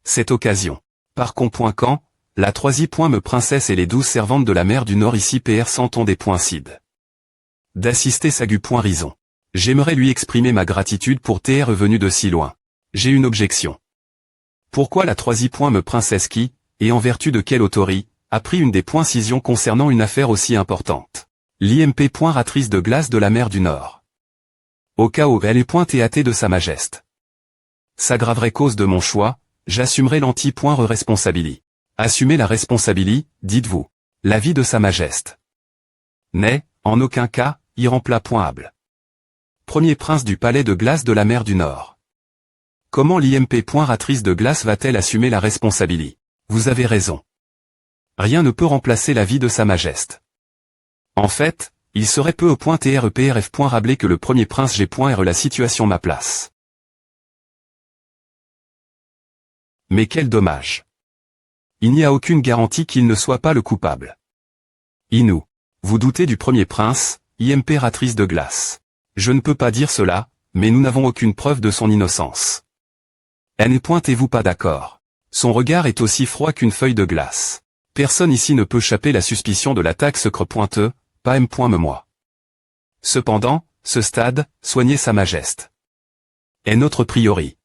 cette occasion. Par quand, la troisième.me princesse et les 12 servantes de la mer du Nord ici PR senton des points cid. D'assister Sagu.Rison. J'aimerais lui exprimer ma gratitude pour TR venu de si loin. J'ai une objection. Pourquoi la troisième.me princesse qui, et en vertu de quelle autorité, a pris une des décisions concernant une affaire aussi importante? L'IMP. Ratrice de glace de la mer du Nord. Au cas où elle est TAT de Sa Majeste s'aggraverait cause de mon choix, j'assumerai l'anti-responsabilité. Assumez la responsabilité, dites-vous. L'avis de Sa Majeste n'est, en aucun cas, irremplaçable. premier prince du palais de glace de la mer du Nord. Comment l'IMP. Ratrice de glace va-t-elle assumer la responsabilité? Vous avez raison. Rien ne peut remplacer la vie de Sa Majesté. En fait, il serait peu au point TREPRF. Rabelais que le premier prince G.R. La situation ma place. Mais quel dommage. Il n'y a aucune garantie qu'il ne soit pas le coupable. Inou. Vous doutez du premier prince, IMP. Ratrice de glace. Je ne peux pas dire cela, mais nous n'avons aucune preuve de son innocence. Êtes-vous pas d'accord? Son regard est aussi froid qu'une feuille de glace. Personne ici ne peut échapper la suspicion de l'attaque secret pointeux, pas moi. Cependant, ce stade, soigner Sa Majesté est notre priorité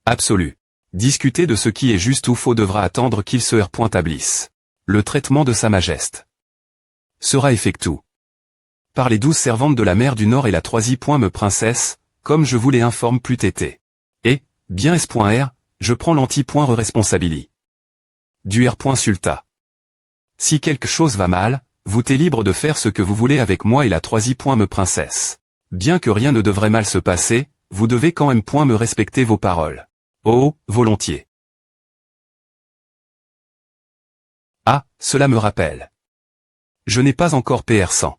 absolue. Discuter de ce qui est juste ou faux devra attendre qu'il se établisse. Le traitement de Sa Majesté sera effectué par les 12 servantes de la mer du Nord et la troisième princesse, comme je vous l'ai informé plus tété. Et, bien S.R, je prends l'anti-responsabilité du R. Sulta. Si quelque chose va mal, vous êtes libre de faire ce que vous voulez avec moi et la troisième princesse. Bien que rien ne devrait mal se passer, vous devez quand même me respecter vos paroles. Oh, volontiers. Ah, cela me rappelle. Je n'ai pas encore PR100.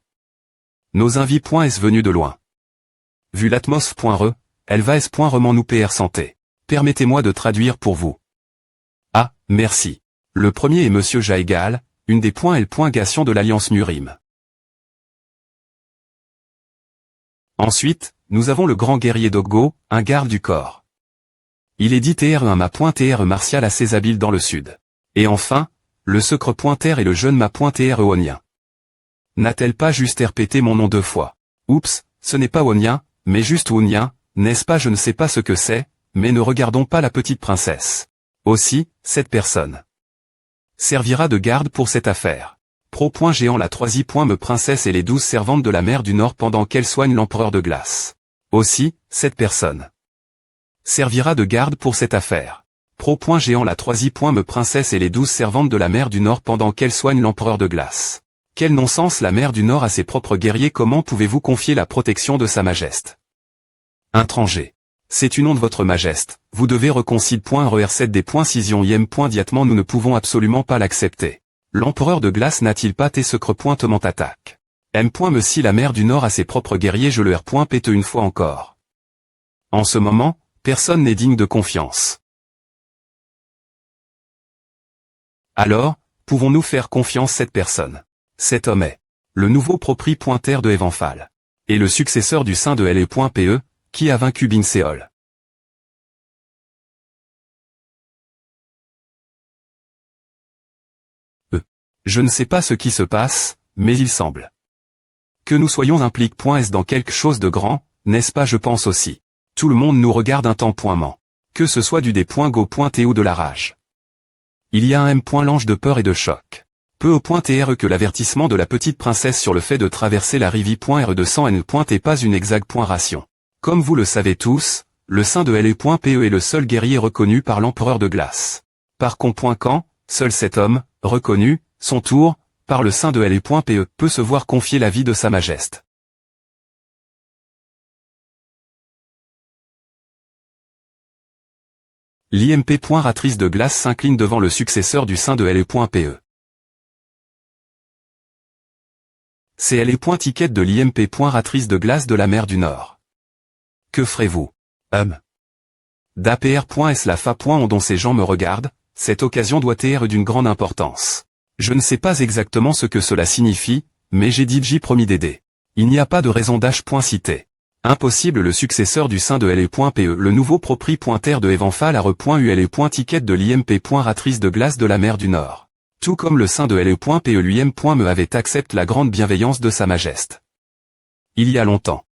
Nos invités. Est venu de loin. Vu l'atmosphère. Elle va S.Reman nous PR santé. Permettez-moi de traduire pour vous. Ah, merci. Le premier est Monsieur Jaegal, une des L.Gation de l'Alliance Murim. Ensuite, nous avons le grand guerrier Doggo, un garde du corps. Il est dit TR1 ma.TR martial assez habile dans le sud. Et enfin, le secret .R et le jeune ma.TR Onien. N'a-t-elle pas juste répété mon nom 2 fois? Oups, ce n'est pas Onien, mais juste Onien, n'est-ce pas? Je ne sais pas ce que c'est, mais ne regardons pas la petite princesse. Aussi, cette personne servira de garde pour cette affaire. Géant la troisième princesse et les 12 servantes de la mer du Nord pendant qu'elle soigne l'empereur de glace. Aussi, cette personne servira de garde pour cette affaire. Géant la troisième princesse et les 12 servantes de la mer du Nord pendant qu'elle soigne l'empereur de glace. Quel non-sens, la mer du Nord a ses propres guerriers. Comment pouvez-vous confier la protection de Sa Majesté? Étranger. C'est une honte, votre Majesté, vous devez reconcilier. RR7 des .6 IM. Diatement nous ne pouvons absolument pas l'accepter. L'empereur de glace n'a-t-il pas tes secrets attaque? Me si la mer du Nord a ses propres guerriers, je le R.Pète une fois encore. En ce moment, personne n'est digne de confiance. Alors, pouvons-nous faire confiance cette personne? Cet homme est le nouveau propriétaire de Evenfall. Et le successeur du sein de LE.PE, qui a vaincu Binséol. Je ne sais pas ce qui se passe, mais il semble que nous soyons impliqués. Est-ce dans quelque chose de grand, n'est-ce pas? Je pense aussi. Tout le monde nous regarde un temps ment. Que ce soit du D.Go.T ou de la rage. Il y a un M. L'ange de peur et de choc. Peu au .TR que l'avertissement de la petite princesse sur le fait de traverser la rivière de sang n'est pas une exacte ration. Comme vous le savez tous, le sein de LE.PE est le seul guerrier reconnu par l'empereur de glace. Par contre, quand, seul cet homme, reconnu, son tour, par le sein de LE.PE, peut se voir confier la vie de Sa Majesté. L'IMP. Ratrice de glace s'incline devant le successeur du sein de LE.PE. C'est LE.Ticket de l'IMP. Ratrice de glace de la mer du Nord. Que ferez-vous? D'APR.S la fa. Dont ces gens me regardent, cette occasion doit être d'une grande importance. Je ne sais pas exactement ce que cela signifie, mais j'ai dit promis d'aider. Il n'y a pas de raison d'H.cité. Impossible, le successeur du sein de LE.PE, le nouveau propriétaire de Evenfall a LE.Ticket de l'IMP. Ratrice de glace de la mer du Nord. Tout comme le sein de LE.PE lui-même. Me avait accepté la grande bienveillance de Sa Majesté. Il y a longtemps.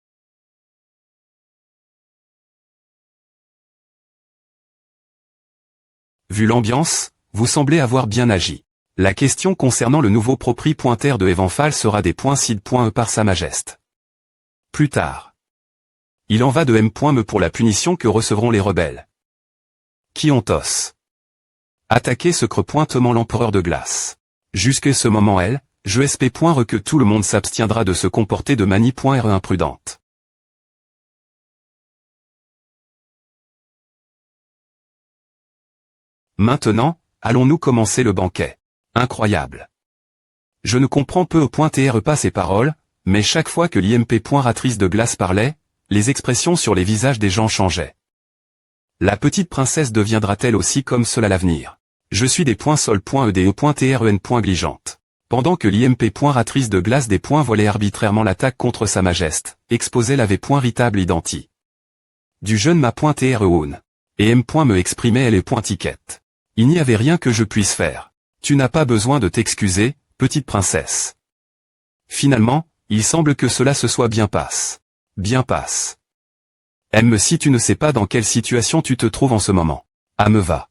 Vu l'ambiance, vous semblez avoir bien agi. La question concernant le nouveau propriétaire de Evenfall sera des .SID.E par Sa Majesté. Plus tard. Il en va de M.Me pour la punition que recevront les rebelles. Qui ont os attaqué secrètement l'empereur de glace. Jusqu'à ce moment je espère que tout le monde s'abstiendra de se comporter de manière imprudente. Maintenant, allons-nous commencer le banquet. Incroyable. Je ne comprends peu au point pas ces paroles, mais chaque fois que l'IMP ratrice de glace parlait, les expressions sur les visages des gens changeaient. La petite princesse deviendra-t-elle aussi comme cela à l'avenir? Je suis des .sol.ede.tren. Gligente. Pendant que l'IMP ratrice de glace des voilait arbitrairement l'attaque contre sa majeste, exposait l'ave .ritable identi. Du jeune ma .reoun. Et M. me exprimait les tiquettes. Il n'y avait rien que je puisse faire. Tu n'as pas besoin de t'excuser, petite princesse. Finalement, il semble que cela se soit bien passe. Bien passe. M. si tu ne sais pas dans quelle situation tu te trouves en ce moment. Ah me va.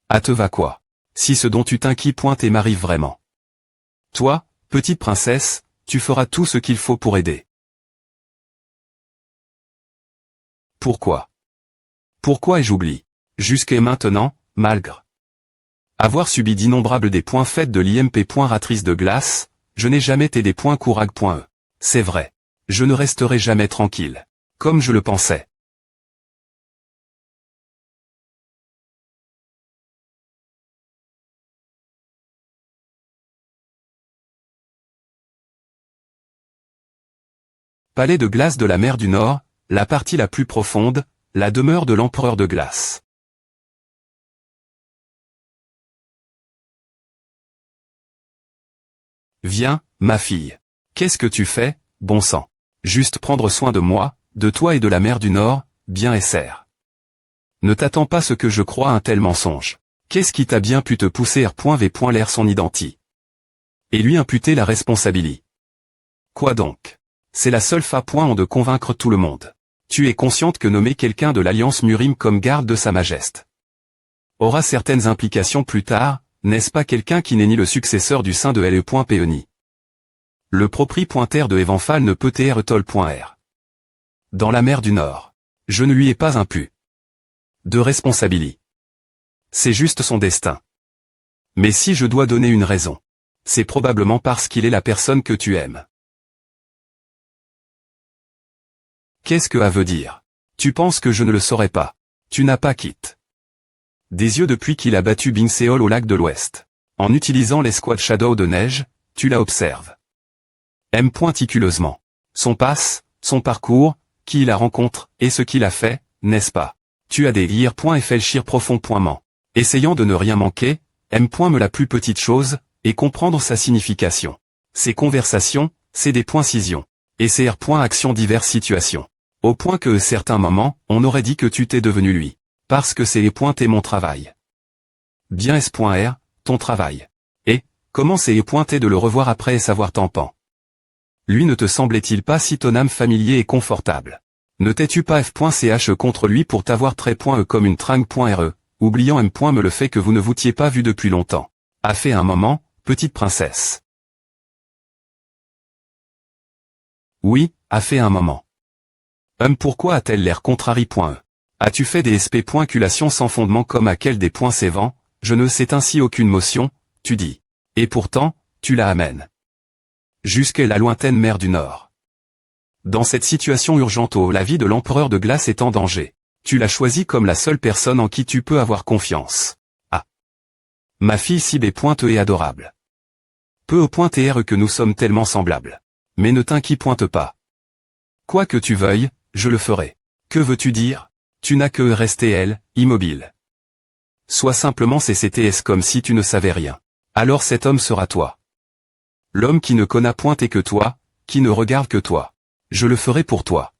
Ah te va quoi? Si ce dont tu t'inquiètes m'arrive vraiment. Toi, petite princesse, tu feras tout ce qu'il faut pour aider. Pourquoi? Pourquoi ai-je oublié? Jusqu'à maintenant, malgré avoir subi d'innombrables des faits de l'IMP ratrice de glace, je n'ai jamais été des courag.e. C'est vrai. Je ne resterai jamais tranquille. Comme je le pensais. Palais de glace de la mer du Nord, la partie la plus profonde, la demeure de l'empereur de glace. Viens, ma fille. Qu'est-ce que tu fais, bon sang? Juste prendre soin de moi, de toi et de la mer du Nord, bien et serre. Ne t'attends pas ce que je crois un tel mensonge. Qu'est-ce qui t'a bien pu te pousser R.V. l'air son identi? Et lui imputer la responsabilité. Quoi donc? C'est la seule façon de convaincre tout le monde. Tu es consciente que nommer quelqu'un de l'Alliance Murim comme garde de sa majeste aura certaines implications plus tard, n'est-ce pas quelqu'un qui n'est ni le successeur du saint de LE.PE ni le propriétaire de Evanfal ne peut être Tol.R. Dans la mer du Nord. Je ne lui ai pas impu de responsabilité. C'est juste son destin. Mais si je dois donner une raison, c'est probablement parce qu'il est la personne que tu aimes. Qu'est-ce que ça veut dire? Tu penses que je ne le saurais pas? Tu n'as pas quitte des yeux depuis qu'il a battu Bingseol au lac de l'Ouest. En utilisant l'escouade Shadow de neige, tu la observes. Aime pointiculeusement. Son passe, son parcours, qui il la rencontre, et ce qu'il a fait, n'est-ce pas? Tu as des lire.flchir profond.ment. Essayant de ne rien manquer, aime me la plus petite chose, et comprendre sa signification. Ses conversations, c'est des cisions. Et ses actions diverses situations. Au point que certains moments, on aurait dit que tu t'es devenu lui. Parce que c'est et mon travail. Bien S.R, ton travail. Et, comment c'est de le revoir après et savoir tampant? Lui ne te semblait-il pas si ton âme familier et confortable? Ne t'es-tu pas F.ch contre lui pour t'avoir trait.e comme une tringue.re, oubliant M. me le fait que vous ne vous tiez pas vu depuis longtemps? A fait un moment, petite princesse. Oui, a fait un moment. Pourquoi a-t-elle l'air contrarie.e? As-tu fait des spéculations sans fondement comme à quel des sévents? Je ne sais ainsi aucune motion, tu dis. Et pourtant, tu la amènes jusqu'à la lointaine mer du Nord. Dans cette situation urgente où la vie de l'empereur de glace est en danger, tu l'as choisi comme la seule personne en qui tu peux avoir confiance. Ah. Ma fille si B.E est adorable. Peu au point R que nous sommes tellement semblables. Mais ne t'inquiète pas. Quoi que tu veuilles, je le ferai. Que veux-tu dire? Tu n'as que rester elle, immobile. Sois simplement CCTS comme si tu ne savais rien. Alors cet homme sera toi. L'homme qui ne connaît point et que toi, qui ne regarde que toi. Je le ferai pour toi.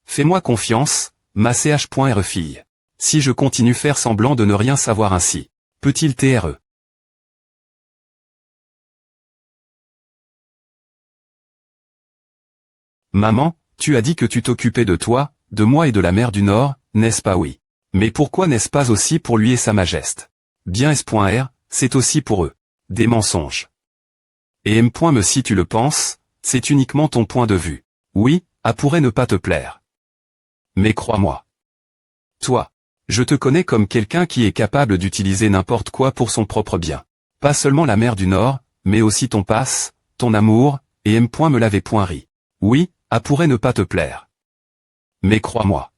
Fais-moi confiance, ma ch.re fille. Si je continue faire semblant de ne rien savoir ainsi, peut-il TRE? Maman, tu as dit que tu t'occupais de toi, de moi et de la mer du Nord, n'est-ce pas? Oui. Mais pourquoi n'est-ce pas aussi pour lui et sa majeste? Bien S.R, c'est aussi pour eux. Des mensonges. Et M. me si tu le penses, c'est uniquement ton point de vue. Oui, à pourrait ne pas te plaire. Mais crois-moi. Toi, je te connais comme quelqu'un qui est capable d'utiliser n'importe quoi pour son propre bien. Pas seulement la mer du Nord, mais aussi ton passe, ton amour, et M. me l'avait ri. Oui, à pourrait ne pas te plaire. Mais crois-moi.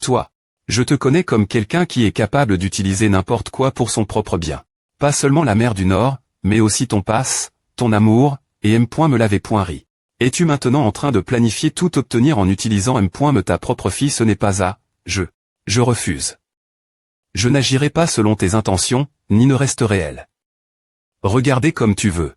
Toi, Je te connais comme quelqu'un qui est capable d'utiliser n'importe quoi pour son propre bien. Pas seulement la mer du Nord, mais aussi ton passe, ton amour, et M.me-l'avait.ri. Es-tu maintenant en train de planifier tout obtenir en utilisant M.me ta propre fille? Ce n'est pas à, je refuse. Je n'agirai pas selon tes intentions, ni ne resterai elle. Regardez comme tu veux.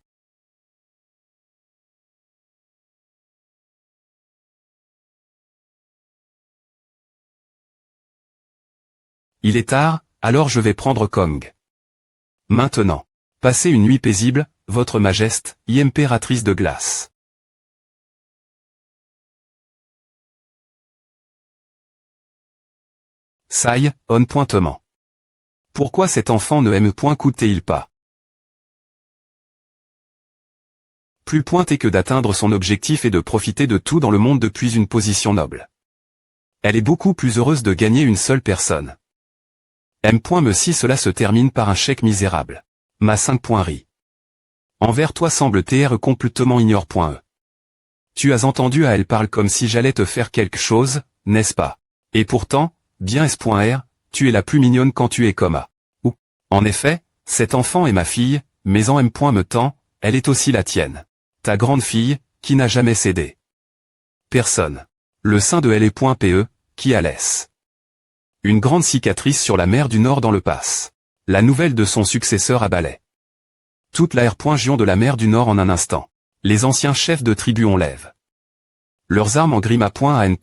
Il est tard, alors je vais prendre Kong. Maintenant. Passez une nuit paisible, votre majesté, impératrice de glace. Sai, on pointement. Pourquoi cet enfant ne coûtait-il pas plus pointé que d'atteindre son objectif et de profiter de tout dans le monde depuis une position noble. Elle est beaucoup plus heureuse de gagner une seule personne. M.me si cela se termine par un chèque misérable. Ma 5.ri. Envers toi semble tr complètement ignore.e. Tu as entendu elle parle comme si j'allais te faire quelque chose, n'est-ce pas? Et pourtant, bien s.r, tu es la plus mignonne quand tu es comme a. Ou, en effet, cet enfant est ma fille, mais en M.me temps, elle est aussi la tienne. Ta grande fille, qui n'a jamais cédé. Personne. Le sein de L.pe, qui a laisse. Une grande cicatrice sur la mer du Nord dans le pass. La nouvelle de son successeur à Balai. Toute la R.gion de la mer du Nord en un instant. Les anciens chefs de tribu on lève leurs armes en grima .ant,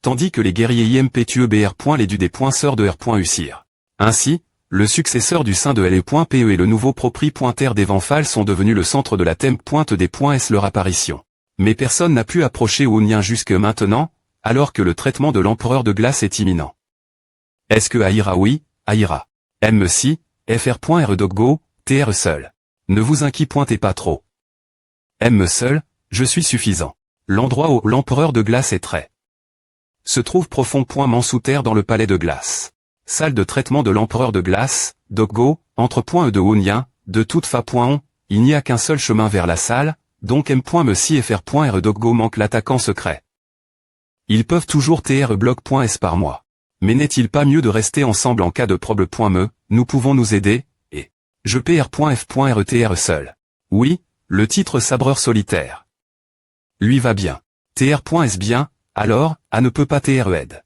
tandis que les guerriers imptuebr. Les du des sœurs de R.ucir. Ainsi, le successeur du sein de L.pe et le nouveau propri.r des Vanfal sont devenus le centre de la temp. Des .s leur apparition. Mais personne n'a pu approcher Ounien jusque maintenant, alors que le traitement de l'empereur de glace est imminent. Est-ce que Aïra? Oui, Aïra. M si, fr.r doggo, tr seul. Ne vous inquiétez pas trop. M seul, je suis suffisant. L'endroit où l'empereur de glace est très se trouve profond. Sous terre dans le palais de glace. Salle de traitement de l'empereur de glace, doggo, entre .e de Ounien, de toute fa.on, il n'y a qu'un seul chemin vers la salle, donc M.me si fr.r doggo manque l'attaquant secret. Ils peuvent toujours tr bloc.s par mois. Mais n'est-il pas mieux de rester ensemble en cas de problème.me, nous pouvons nous aider, et je pr.f.retr seul. Oui, le titre sabreur solitaire. Lui va bien. tr.s bien, alors, à ne peut pas tr aide.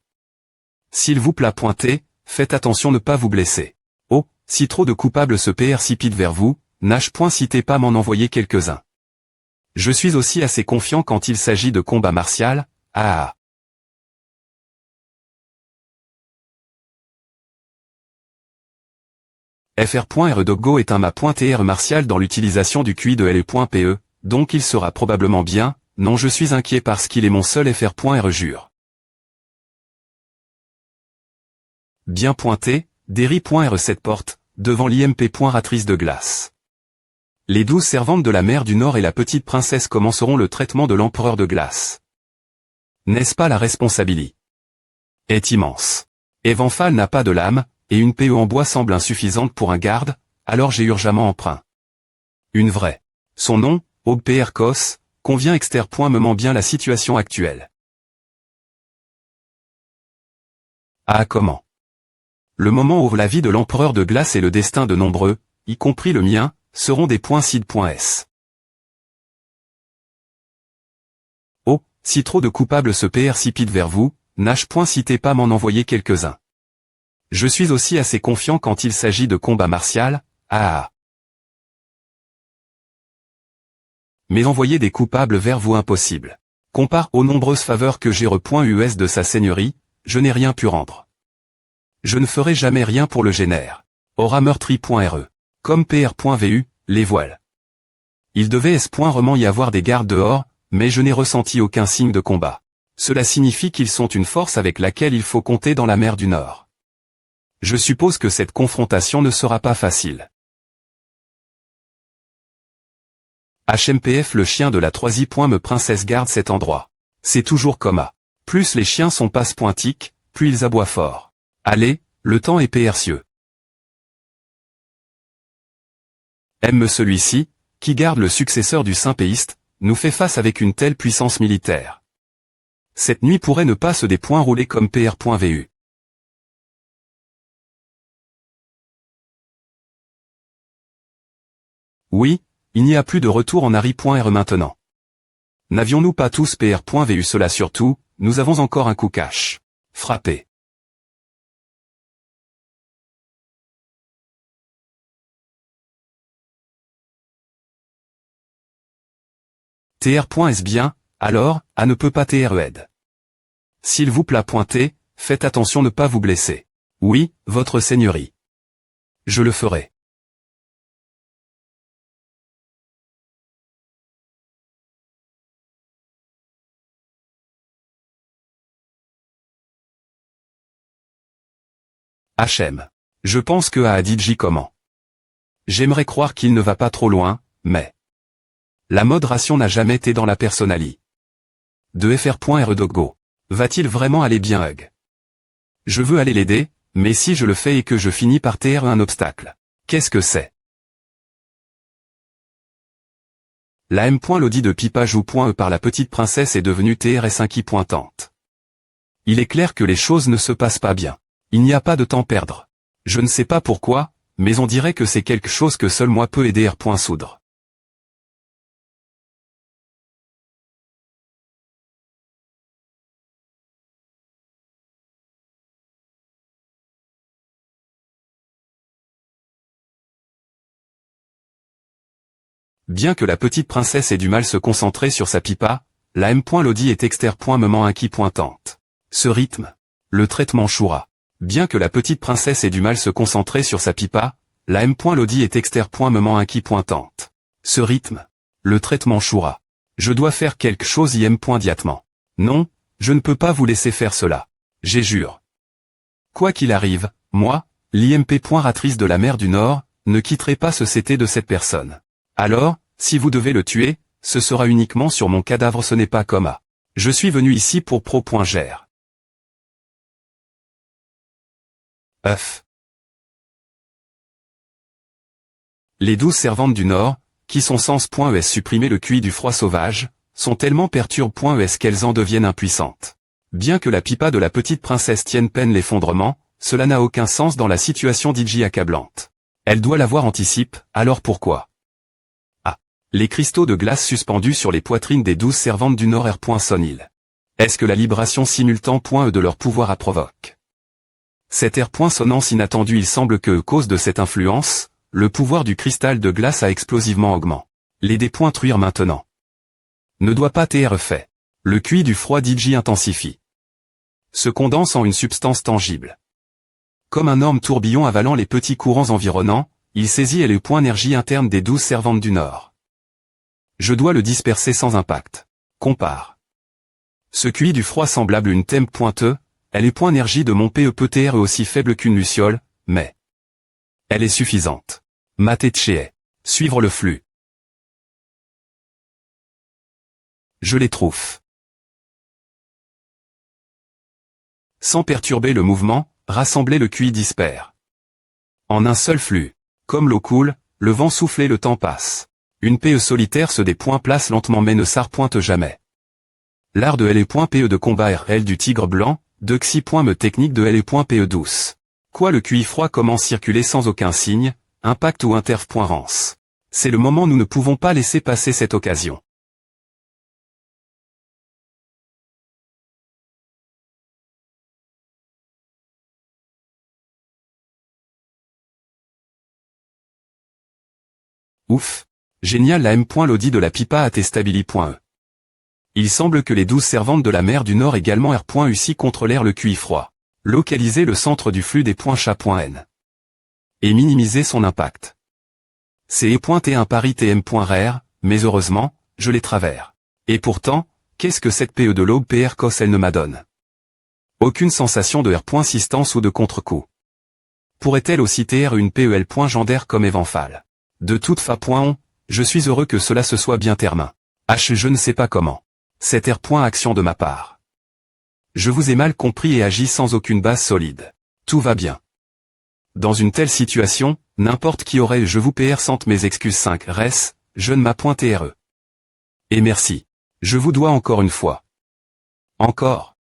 S'il vous plaît pointer, faites attention ne pas vous blesser. Oh, si trop de coupables se précipitent vers vous, n'hésitez pas m'en envoyer quelques-uns. Je suis aussi assez confiant quand il s'agit de combat martial, Fr.r doggo est un ma.tr martial dans l'utilisation du QI de L.pe, donc il sera probablement bien, non je suis inquiet parce qu'il est mon seul Fr.r jure. Bien pointé, Derry.r cette porte, devant l'imp.ratrice de glace. Les 12 servantes de la mer du Nord et la petite princesse commenceront le traitement de l'empereur de glace. N'est-ce pas la responsabilité est immense. Evanfal n'a pas de lame, et une PE en bois semble insuffisante pour un garde, alors j'ai urgemment emprunt. Une vraie. Son nom, Aub Kos, convient exter.me bien la situation actuelle. Ah comment? Le moment où la vie de l'empereur de glace et le destin de nombreux, y compris le mien, seront des .sid.s. Oh, si trop de coupables se précipitent vers vous, n'hésitez pas m'en envoyer quelques-uns. Je suis aussi assez confiant quand il s'agit de combat martial, Mais envoyer des coupables vers vous impossible. Compare aux nombreuses faveurs que j'ai .us de sa seigneurie, je n'ai rien pu rendre. Je ne ferai jamais rien pour le génère. Aura meurtri.re. Comme pr.vu, les voiles. Il devait vraiment y avoir des gardes dehors, mais je n'ai ressenti aucun signe de combat. Cela signifie qu'ils sont une force avec laquelle il faut compter dans la mer du Nord. Je suppose que cette confrontation ne sera pas facile. HMPF le chien de la me princesse garde cet endroit. C'est toujours comme plus les chiens sont passe-pointiques, plus ils aboient fort. Allez, le temps est précieux. M celui-ci, qui garde le successeur du Saint-Péiste, nous fait face avec une telle puissance militaire. Cette nuit pourrait ne pas se dérouler comme pr.vu. Oui, il n'y a plus de retour en arrière.re maintenant. N'avions-nous pas tous PR.vu cela surtout, nous avons encore un coup cash. Frappé. TR.est bien, alors, à ne peut pas TRED. S'il vous plaît pointer, faites attention ne pas vous blesser. Oui, votre seigneurie. Je le ferai. HM. Je pense que a dit J comment. J'aimerais croire qu'il ne va pas trop loin, mais... La modération n'a jamais été dans la personnalité. De FR.re de Go. Va-t-il vraiment aller bien Hug? Je veux aller l'aider, mais si je le fais et que je finis par TR un obstacle. Qu'est-ce que c'est? La M.Lodi de Pipa joue.e par la petite princesse est devenue TRS5 pointante. Il est clair que les choses ne se passent pas bien. Il n'y a pas de temps perdre. Je ne sais pas pourquoi, mais on dirait que c'est quelque chose que seul moi peut aider R.Soudre. Bien que la petite princesse ait du mal se concentrer sur sa pipa, la M.Lodi est exter.moment inqui pointante. Ce rythme. Le traitement Shura. Bien que la petite princesse ait du mal se concentrer sur sa pipa, la M.Lodi est exter.moment inqui pointante. Ce rythme. Le traitement Shura. Je dois faire quelque chose im.diatement. Non, je ne peux pas vous laisser faire cela. J'ai jure. Quoi qu'il arrive, moi, l'IMP.ratrice de la mer du Nord, ne quitterai pas ce CT de cette personne. Alors, si vous devez le tuer, ce sera uniquement sur mon cadavre, ce n'est pas comme à. Je suis venu ici pour pro.ger. Les 12 servantes du Nord, qui sont sans.es supprimer le QI du froid sauvage, sont tellement perturbes.es qu'elles en deviennent impuissantes. Bien que la pipa de la petite princesse tienne peine l'effondrement, cela n'a aucun sens dans la situation d'Iji accablante. Elle doit l'avoir anticipe, alors pourquoi? Les cristaux de glace suspendus sur les poitrines des 12 servantes du Nord R.Sonil. Est-ce que la libération simultanée de leur pouvoir a provoque? Cette R.Sonnance inattendue, il semble que, cause de cette influence, le pouvoir du cristal de glace a explosivement augmenté. Les dépointruire maintenant. Ne doit pas TR fait. Le QI du froid d'Iji intensifie. Se condense en une substance tangible. Comme un énorme tourbillon avalant les petits courants environnants, il saisit le point énergie interne des 12 servantes du Nord. Je dois le disperser sans impact. Compare. Ce QI du froid semblable une thème pointeux, elle est point énergie de mon PE peut être aussi faible qu'une luciole, mais elle est suffisante. Mater tchéé. Suivre le flux. Je les trouve. Sans perturber le mouvement, rassembler le QI dispert. En un seul flux. Comme l'eau coule, le vent souffle et le temps passe. Une PE solitaire se place lentement mais ne s'arpointe jamais. L'art de LE.PE de combat RL du tigre blanc, de Xi.me technique de LE.PE douce. Quoi le QI froid commence circuler sans aucun signe, impact ou interf.rance. C'est le moment nous ne pouvons pas laisser passer cette occasion. Ouf. Génial la M.Lodi de la pipa atestabili.e. Il semble que les 12 servantes de la mer du Nord également R.UCI contrôlèrent le QI froid. Localiser le centre du flux des points chat.n. Et minimiser son impact. C'est E.T1 Paris TM.RR, mais heureusement, je les travers. Et pourtant, qu'est-ce que cette PE de l'aube PR cos elle ne m'adonne? Aucune sensation de R.Sistance ou de contre-coup. Pourrait-elle aussi TR une PEL. Gendaire comme Evanfal? De toute façon, je suis heureux que cela se soit bien terminé. Je ne sais pas comment. C'est R.Action de ma part. Je vous ai mal compris et agi sans aucune base solide. Tout va bien. Dans une telle situation, n'importe qui aurait je vous PR sente mes excuses 5 res, je ne m'appointe RE. Et merci. Je vous dois encore une fois. Encore.